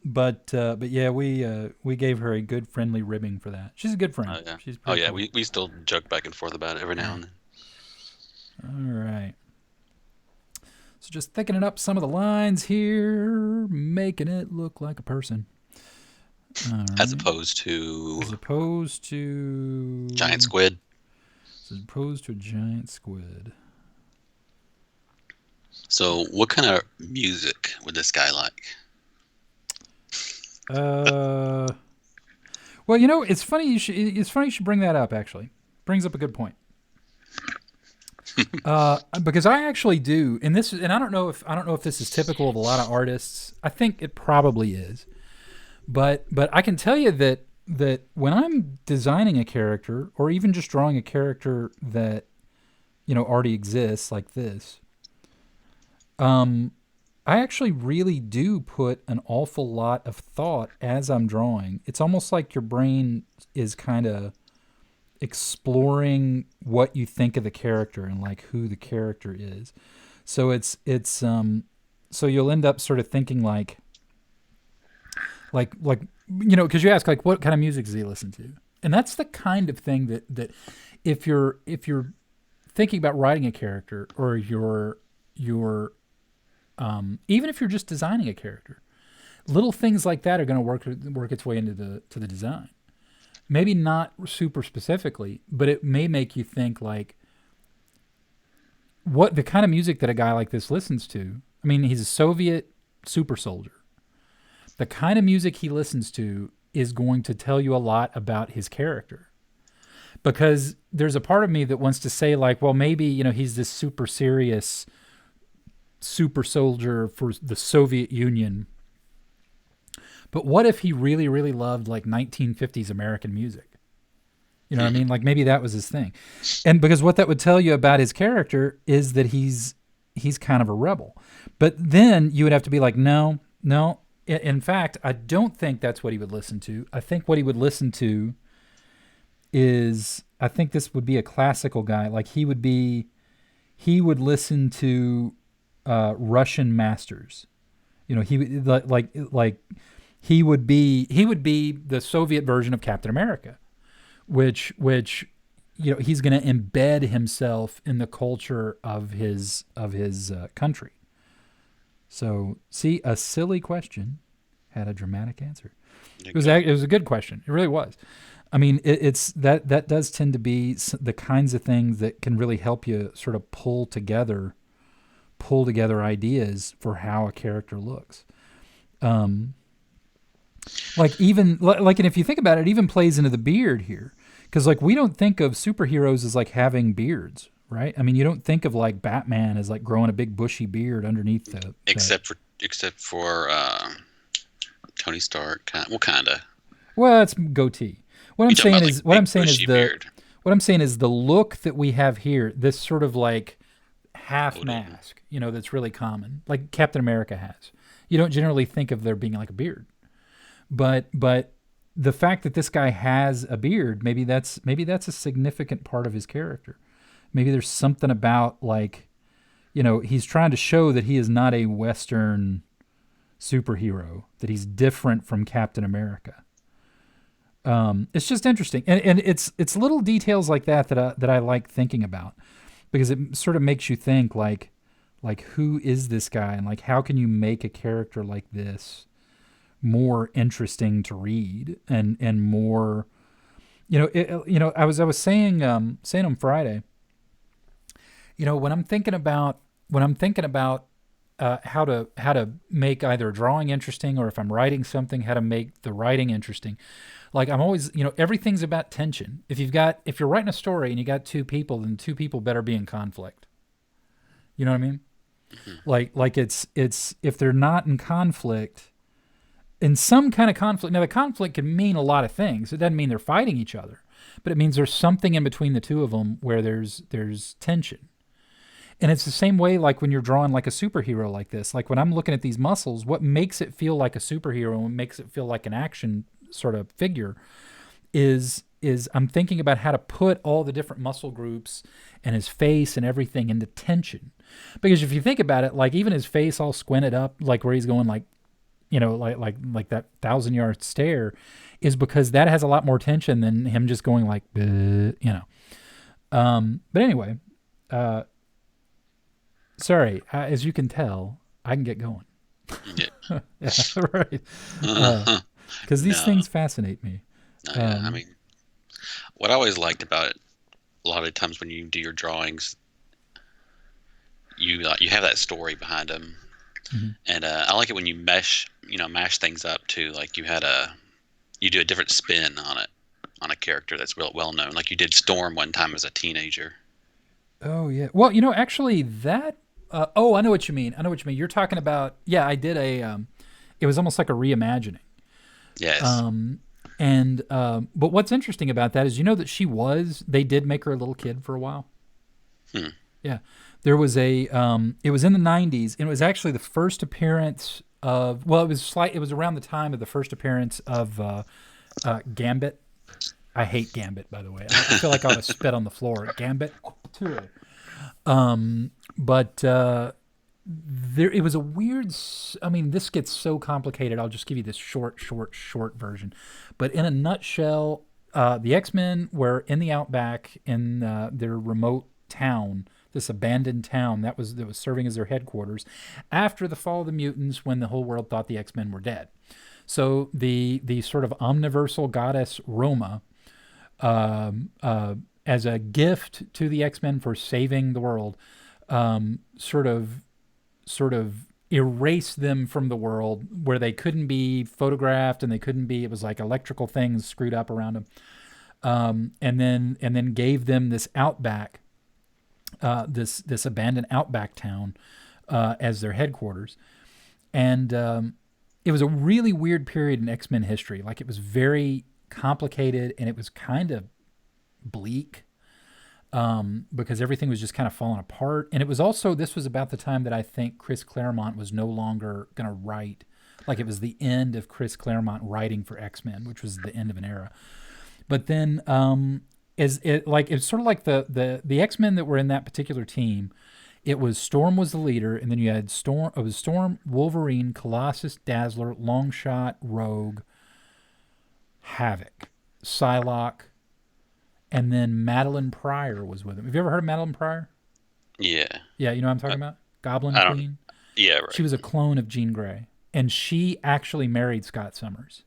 But yeah, we gave her a good friendly ribbing for that. She's a good friend. Oh yeah. She's Oh pretty yeah. cool. We still joke back and forth about it every now and then. All right. So just thickening up some of the lines here, making it look like a person. All right. As opposed to As opposed to giant squid. As opposed to a giant squid. So, what kind of music would this guy like? Uh, well, it's funny you should bring that up. Actually, brings up a good point. Because I actually do, and I don't know if this is typical of a lot of artists. I think it probably is, but I can tell you that when I'm designing a character, or even just drawing a character that already exists like this, I actually really do put an awful lot of thought as I'm drawing. It's almost like your brain is kind of exploring what you think of the character and like who the character is. So so you'll end up sort of thinking like because you ask like what kind of music does he listen to, and that's the kind of thing that if you're thinking about writing a character, or you're even if you're just designing a character, little things like that are going to work its way into the design. Maybe not super specifically, but it may make you think like what the kind of music that a guy like this listens to. I mean, he's a Soviet super soldier. The kind of music he listens to is going to tell you a lot about his character. Because there's a part of me that wants to say like, well, maybe, he's this super serious super soldier for the Soviet Union. But what if he really, really loved like 1950s American music? You know what I mean? Like maybe that was his thing. And because what that would tell you about his character is that he's kind of a rebel. But then you would have to be like, no. In fact, I don't think that's what he would listen to. I think what he would listen to is, I think this would be a classical guy. Like he would listen to Russian masters. He would be the Soviet version of Captain America, which he's going to embed himself in the culture of his country. So, see, a silly question had a dramatic answer. It was a good question. It really was. I mean, it's that does tend to be the kinds of things that can really help you sort of pull together ideas for how a character looks. And if you think about it, it even plays into the beard here, because like we don't think of superheroes as like having beards, right? I mean, you don't think of like Batman as like growing a big bushy beard underneath Except for Tony Stark. Kind of. Well, it's goatee. What I'm saying is beard. what I'm saying is the look that we have here, this sort of like half mask, that's really common, like Captain America has. You don't generally think of there being like a beard, but the fact that this guy has a beard, maybe that's a significant part of his character. Maybe there's something about like, he's trying to show that he is not a Western superhero, that he's different from Captain America. It's just interesting, and it's little details like that I like thinking about, because it sort of makes you think like who is this guy, and like how can you make a character like this more interesting to read, and more, I was saying on Friday, when I'm thinking about how to make either a drawing interesting, or if I'm writing something, how to make the writing interesting. Like I'm always, everything's about tension. If you're writing a story and you got two people, then two people better be in conflict. You know what I mean? Like it's if they're not in conflict, in some kind of conflict. Now the conflict can mean a lot of things. It doesn't mean they're fighting each other, but it means there's something in between the two of them where there's tension. And it's the same way like when you're drawing like a superhero like this. Like when I'm looking at these muscles, what makes it feel like a superhero and what makes it feel like an action sort of figure is I'm thinking about how to put all the different muscle groups and his face and everything into tension. Because if you think about it, like even his face all squinted up, like where he's going like, like that 1,000-yard stare, is because that has a lot more tension than him just going like, But anyway, sorry, as you can tell, I can get going. Yeah. Yeah, right. Because these No. things fascinate me. Yeah, I mean, what I always liked about it, a lot of times when you do your drawings, you have that story behind them, and I like it when you mash things up too. Like you do a different spin on it, on a character that's well known. Like you did Storm one time as a teenager. Oh yeah. Well, actually, that. I know what you mean. You're talking about. Yeah, I did a. It was almost like a reimagining. Yes. But what's interesting about that is that they did make her a little kid for a while. Yeah. There was it was in the 90s, and it was actually the first appearance of, it was around the time of the first appearance of Gambit. I hate Gambit, by the way. I feel like I ought to spit on the floor. Gambit. Too early. But it was a weird. I mean, this gets so complicated. I'll just give you this short version. But in a nutshell, the X-Men were in the outback in their remote town, this abandoned town that was serving as their headquarters after the fall of the mutants, when the whole world thought the X-Men were dead. So the sort of omniversal goddess Roma, as a gift to the X-Men for saving the world, sort of erase them from the world, where they couldn't be photographed and it was like electrical things screwed up around them. And then gave them this outback, this abandoned outback town, as their headquarters. And it was a really weird period in X-Men history. Like it was very complicated, and it was kind of bleak, because everything was just kind of falling apart. And this was about the time that I think Chris Claremont was no longer going to write. Like it was the end of Chris Claremont writing for X-Men, which was the end of an era. But then it's sort of like the X-Men that were in that particular team. It was Storm was the leader, and then you had Storm, Wolverine, Colossus, Dazzler, Longshot, Rogue, Havoc, Psylocke, and then Madeline Pryor was with him. Have you ever heard of Madeline Pryor? Yeah. Yeah, you know what I'm talking about? Goblin I don't. Queen. Yeah. Right. She was a clone of Jean Grey, and she actually married Scott Summers.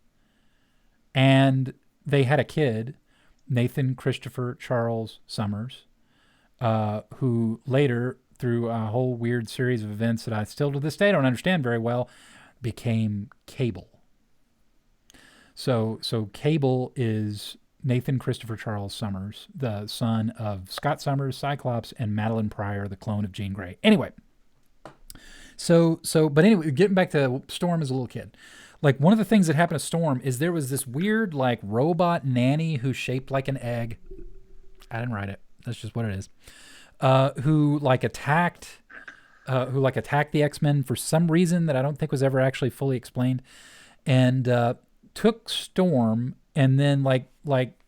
And they had a kid, Nathan Christopher Charles Summers, who later, through a whole weird series of events that I still to this day don't understand very well, became Cable. So Cable is Nathan Christopher Charles Summers, the son of Scott Summers, Cyclops, and Madeline Pryor, the clone of Jean Grey. Anyway, but anyway, getting back to Storm as a little kid. Like one of the things that happened to Storm is there was this weird like robot nanny who's shaped like an egg. I didn't write it. That's just what it is. Who attacked the X-Men for some reason that I don't think was ever actually fully explained, and took Storm, and then like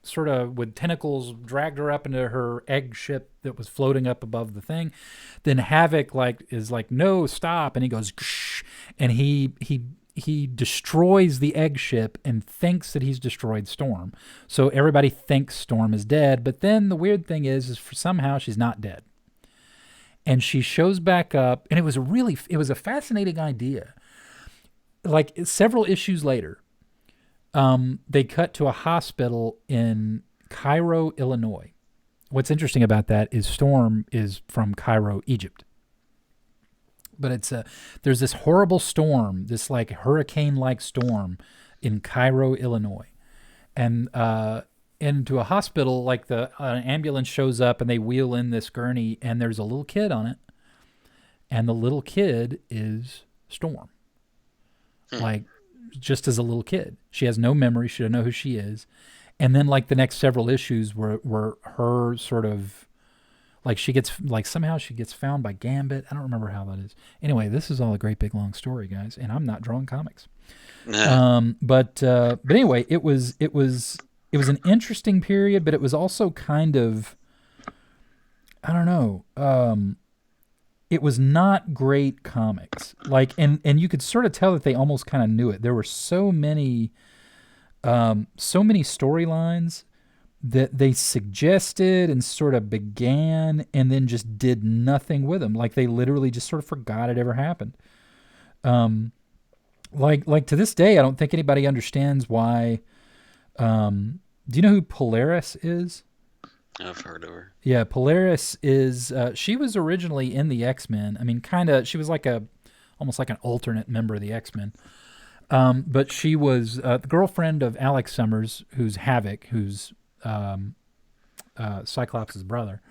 sort of with tentacles dragged her up into her egg ship that was floating up above the thing. Then Havoc is like, no, stop, and he goes, Ksh, and he he destroys the egg ship and thinks that he's destroyed Storm. So everybody thinks Storm is dead, but then the weird thing is for somehow she's not dead. And she shows back up, and it was a fascinating idea. Like several issues later, they cut to a hospital in Cairo, Illinois. What's interesting about that is Storm is from Cairo, Egypt. But there's this horrible storm, this like hurricane-like storm in Cairo, Illinois, and into a hospital, like an ambulance shows up and they wheel in this gurney, and there's a little kid on it, and the little kid is Storm, like just as a little kid. She has no memory, she doesn't know who she is, and then like the next several issues were her sort of. Like somehow she gets found by Gambit. I don't remember how that is. Anyway, this is all a great big long story, guys, and I'm not drawing comics. But anyway, it was an interesting period, but it was also kind of, I don't know. It was not great comics. Like, and you could sort of tell that they almost kind of knew it. There were so many storylines that they suggested and sort of began and then just did nothing with them. Like they literally just sort of forgot it ever happened. Like to this day, I don't think anybody understands why. Do you know who Polaris is? I've heard of her. Yeah, Polaris is, she was originally in the X-Men. I mean, she was like almost like an alternate member of the X-Men. But she was the girlfriend of Alex Summers, who's Havoc, who's Cyclops' brother.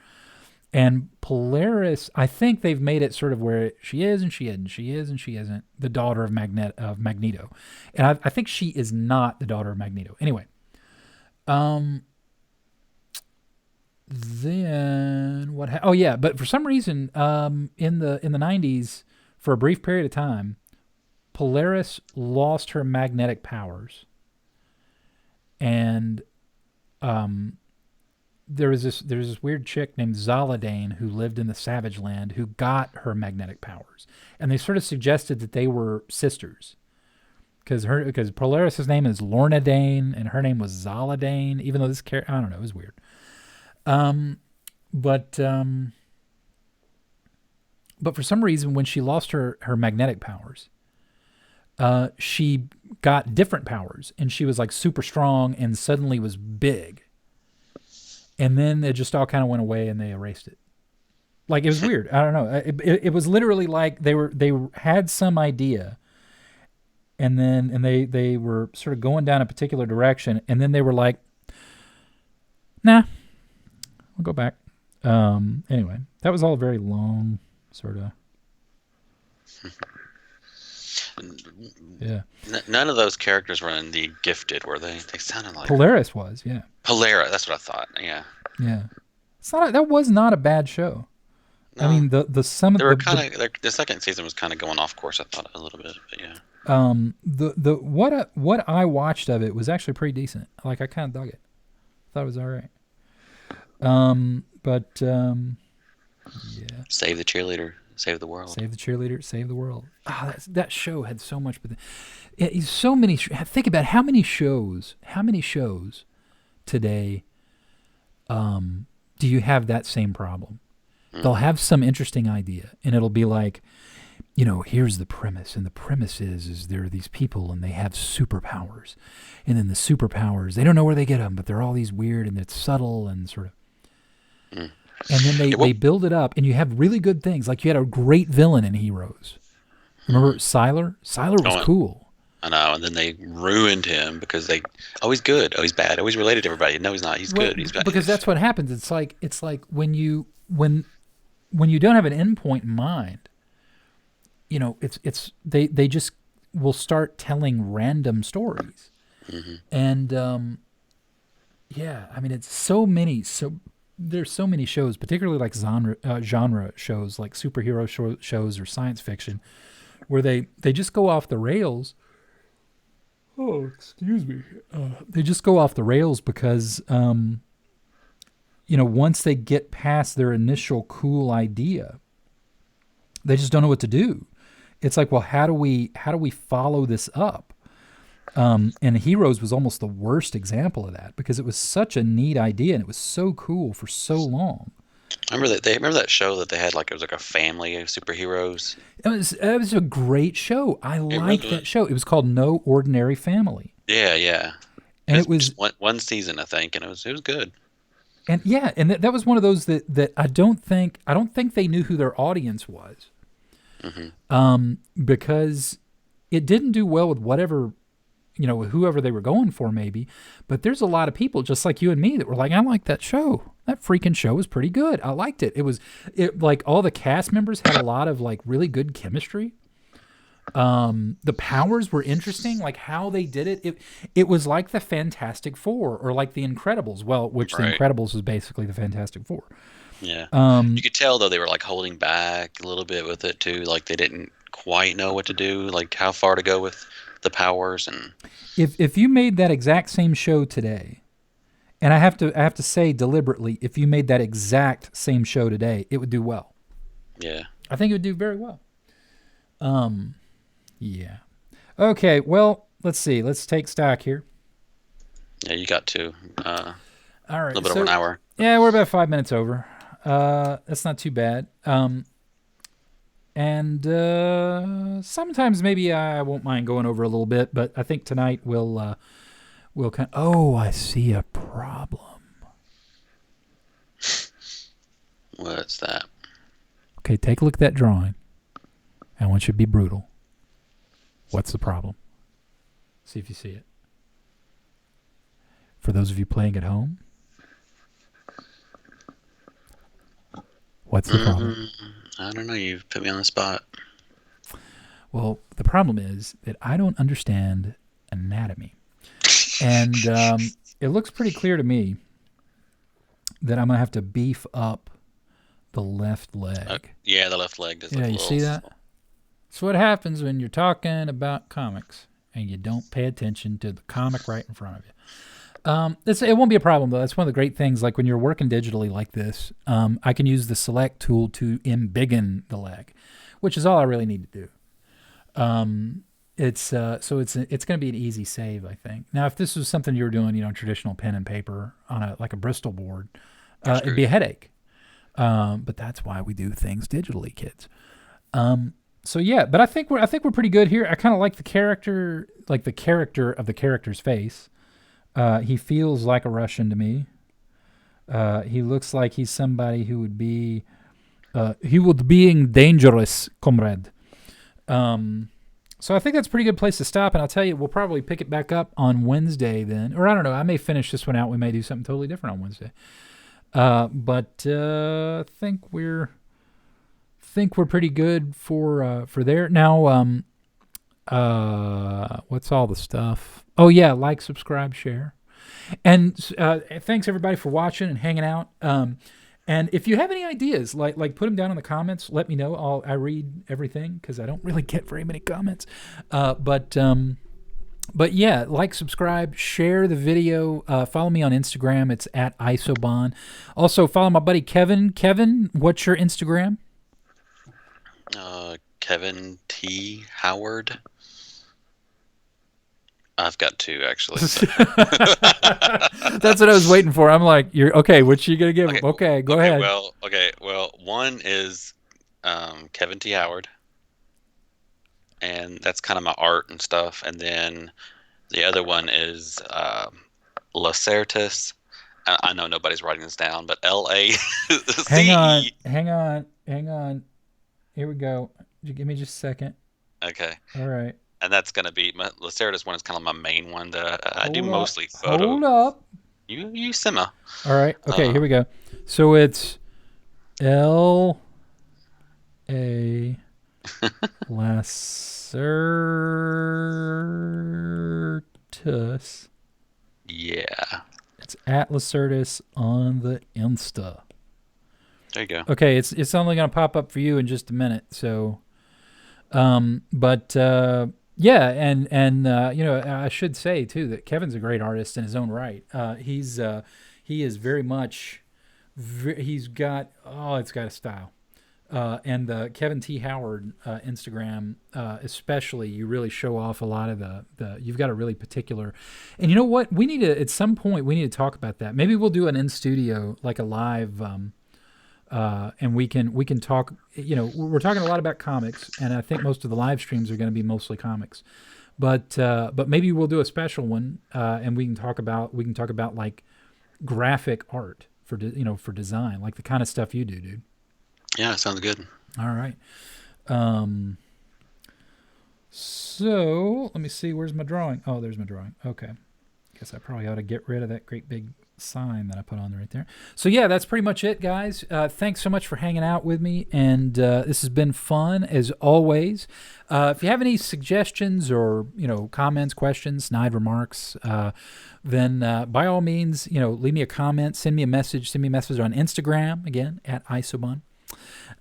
And Polaris, I think they've made it sort of where she is and she isn't, she is and she isn't the daughter of Magneto. And I think she is not the daughter of Magneto. Anyway, then what? Oh yeah, but for some reason, in the 90s, for a brief period of time, Polaris lost her magnetic powers, and there was this weird chick named Zaladane who lived in the Savage Land who got her magnetic powers, and they sort of suggested that they were sisters, because Polaris's name is Lorna Dane and her name was Zaladane, even though this character, I don't know, it was weird. But for some reason, when she lost her magnetic powers, she got different powers, and she was like super strong and suddenly was big. And then it just all kind of went away and they erased it. Like, it was weird. I don't know. It was literally like they had some idea, and they were sort of going down a particular direction, and then they were like, nah, we'll go back. Anyway, that was all very long, sort of. Yeah. None of those characters were in the Gifted, were they? They sounded like Polaris was, yeah. Polaris, that's what I thought. Yeah. Yeah. That was not a bad show. No. I mean, the second season was kind of going off course, I thought, a little bit, but yeah. What I watched of it was actually pretty decent. Like, I kind of dug it. Thought it was all right. Yeah. Save the cheerleader. Save the world. Save the cheerleader. Save the world. That show had so much, but so many. Think about how many shows today. Do you have that same problem? Mm. They'll have some interesting idea, and it'll be like, here's the premise, and the premise is there are these people, and they have superpowers, and then the superpowers, they don't know where they get them, but they're all these weird, and it's subtle and sort of. Mm. And then they build it up, and you have really good things. Like, you had a great villain in Heroes. Remember Sylar? Sylar was cool. I know, and then they ruined him because he's good, he's bad, he's related to everybody. No, he's not. He's good. He's bad. Because that's what happens. It's like when you don't have an endpoint in mind, they just will start telling random stories, and yeah, I mean, it's so many. There's so many shows, particularly like genre shows, like superhero shows or science fiction, where they just go off the rails. Oh, excuse me. They just go off the rails because, once they get past their initial cool idea, they just don't know what to do. it's like, well, how do we follow this up? And Heroes was almost the worst example of that because it was such a neat idea and it was so cool for so long. Remember that show that they had, like, it was like a family of superheroes. It was a great show. I It liked really that was. show. It was called No Ordinary Family, Yeah, yeah. It and was it was just one season, I think, and it was good. and yeah, and that was one of those that I don't think they knew who their audience was, Hmm. because it didn't do well with whatever, whoever they were going for, maybe. But there's a lot of people just like you and me that were like, I like that show. That freaking show was pretty good. I liked it. It like all the cast members had a lot of like really good chemistry. The powers were interesting, like how they did it. It was like the Fantastic Four or like the Incredibles. Well, which the Right. Incredibles is basically the Fantastic Four. Yeah. You Um, could tell though they were like holding back a little bit with it too. Like they didn't quite know what to do, like how far to go with the powers and if you made that exact same show today, and I have to say deliberately, if you made that exact same show today, it would do well. yeah. I think it would do very well. Um, yeah. Okay. Well, let's see. Let's take stock here. Yeah, you got to All a right. little bit over an So hour. yeah, we're about 5 minutes over. That's not too bad. And sometimes maybe I won't mind going over a little bit, but I think tonight we'll kind. Oh, I see a problem. What's that? Okay, take a look at that drawing. I want you to be brutal. What's the problem? See if you see it. For those of you playing at home, what's the problem? I don't know. You've put me on the spot. Well, the problem is that I don't understand anatomy. And it looks pretty clear to me that I'm going to have to beef up the left leg. Yeah, the left leg does look Yeah, a you little. see that? That's what happens when you're talking about comics and you don't pay attention to the comic right in front of you. It won't be a problem, though. That's one of the great things. Like when you're working digitally like this, I can use the select tool to embiggen the leg, which is all I really need to do. It's going to be an easy save, I think. Now, if this was something you were doing, traditional pen and paper on a Bristol board, it'd be a headache. But that's why we do things digitally, kids. So yeah, but I think we're pretty good here. I kind of like the character of the character's face. He feels like a Russian to me. He looks like he's somebody who would be being dangerous, comrade. So I think that's a pretty good place to stop, and I'll tell you, we'll probably pick it back up on Wednesday then, or I don't know. I may finish this one out. We may do something totally different on Wednesday. But I think we're pretty good for there now. What's all the stuff? Oh yeah, like, subscribe, share, and thanks everybody for watching and hanging out. And if you have any ideas, like put them down in the comments. Let me know. I read everything because I don't really get very many comments. But yeah, like, subscribe, share the video. Follow me on Instagram. It's at Isobon. Also follow my buddy Kevin. Kevin, what's your Instagram? Kevin T. Howard. I've got two actually. That's what I was waiting for. I'm like, you're okay. What you gonna give him? Okay, go ahead. Well, one is Kevin T. Howard, and that's kind of my art and stuff. And then the other one is Lacertus. I know nobody's writing this down, but LACE. Hang on. Here we go. Give me just a second. Okay. All right. And that's gonna be my Lacertus one is kind of my main one that I do mostly photo. Hold up. You simmer. All right. Okay. Here we go. So it's LA Lacertus. Yeah. It's at Lacertus on the Insta. There you go. Okay, it's only gonna pop up for you in just a minute. So, yeah, and I should say too that Kevin's a great artist in his own right. He is very much. It's got a style. And the Kevin T. Howard Instagram, especially, you really show off a lot of the. You've got a really particular, and you know what? We need to at some point we need to talk about that. Maybe we'll do an in studio, like a live, and we can talk. You know, we're talking a lot about comics, and I think most of the live streams are going to be mostly comics. But maybe we'll do a special one, and we can talk about like graphic art for for design, like the kind of stuff you do, dude. Yeah, sounds good. All right. Um, so let me see. Where's my drawing? Oh, there's my drawing. Okay. Guess I probably ought to get rid of that great big sign that I put on right there. So yeah, that's pretty much it, guys. Thanks so much for hanging out with me, and this has been fun as always. If you have any suggestions or comments, questions, snide remarks, then by all means, leave me a comment, send me a message on Instagram again at isobun.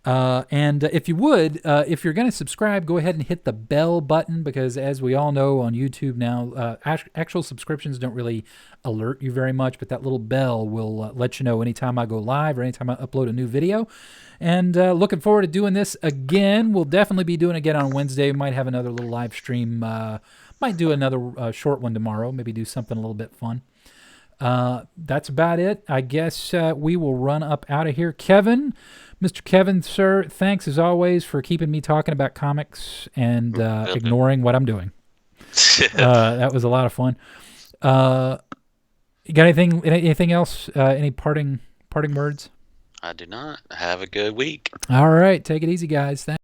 And if you would, if you're going to subscribe, go ahead and hit the bell button, because as we all know on YouTube now, actual subscriptions don't really alert you very much, but that little bell will let you know anytime I go live or anytime I upload a new video. And looking forward to doing this again. We'll definitely be doing it again on Wednesday. We might have another little live stream. Might do another short one tomorrow. Maybe do something a little bit fun. That's about it. I guess we will run up out of here. Kevin, Mr. Kevin, sir, thanks as always for keeping me talking about comics and ignoring what I'm doing. That was a lot of fun. You got anything else? Any parting words? I do not. Have a good week. All right. Take it easy, guys. Thanks.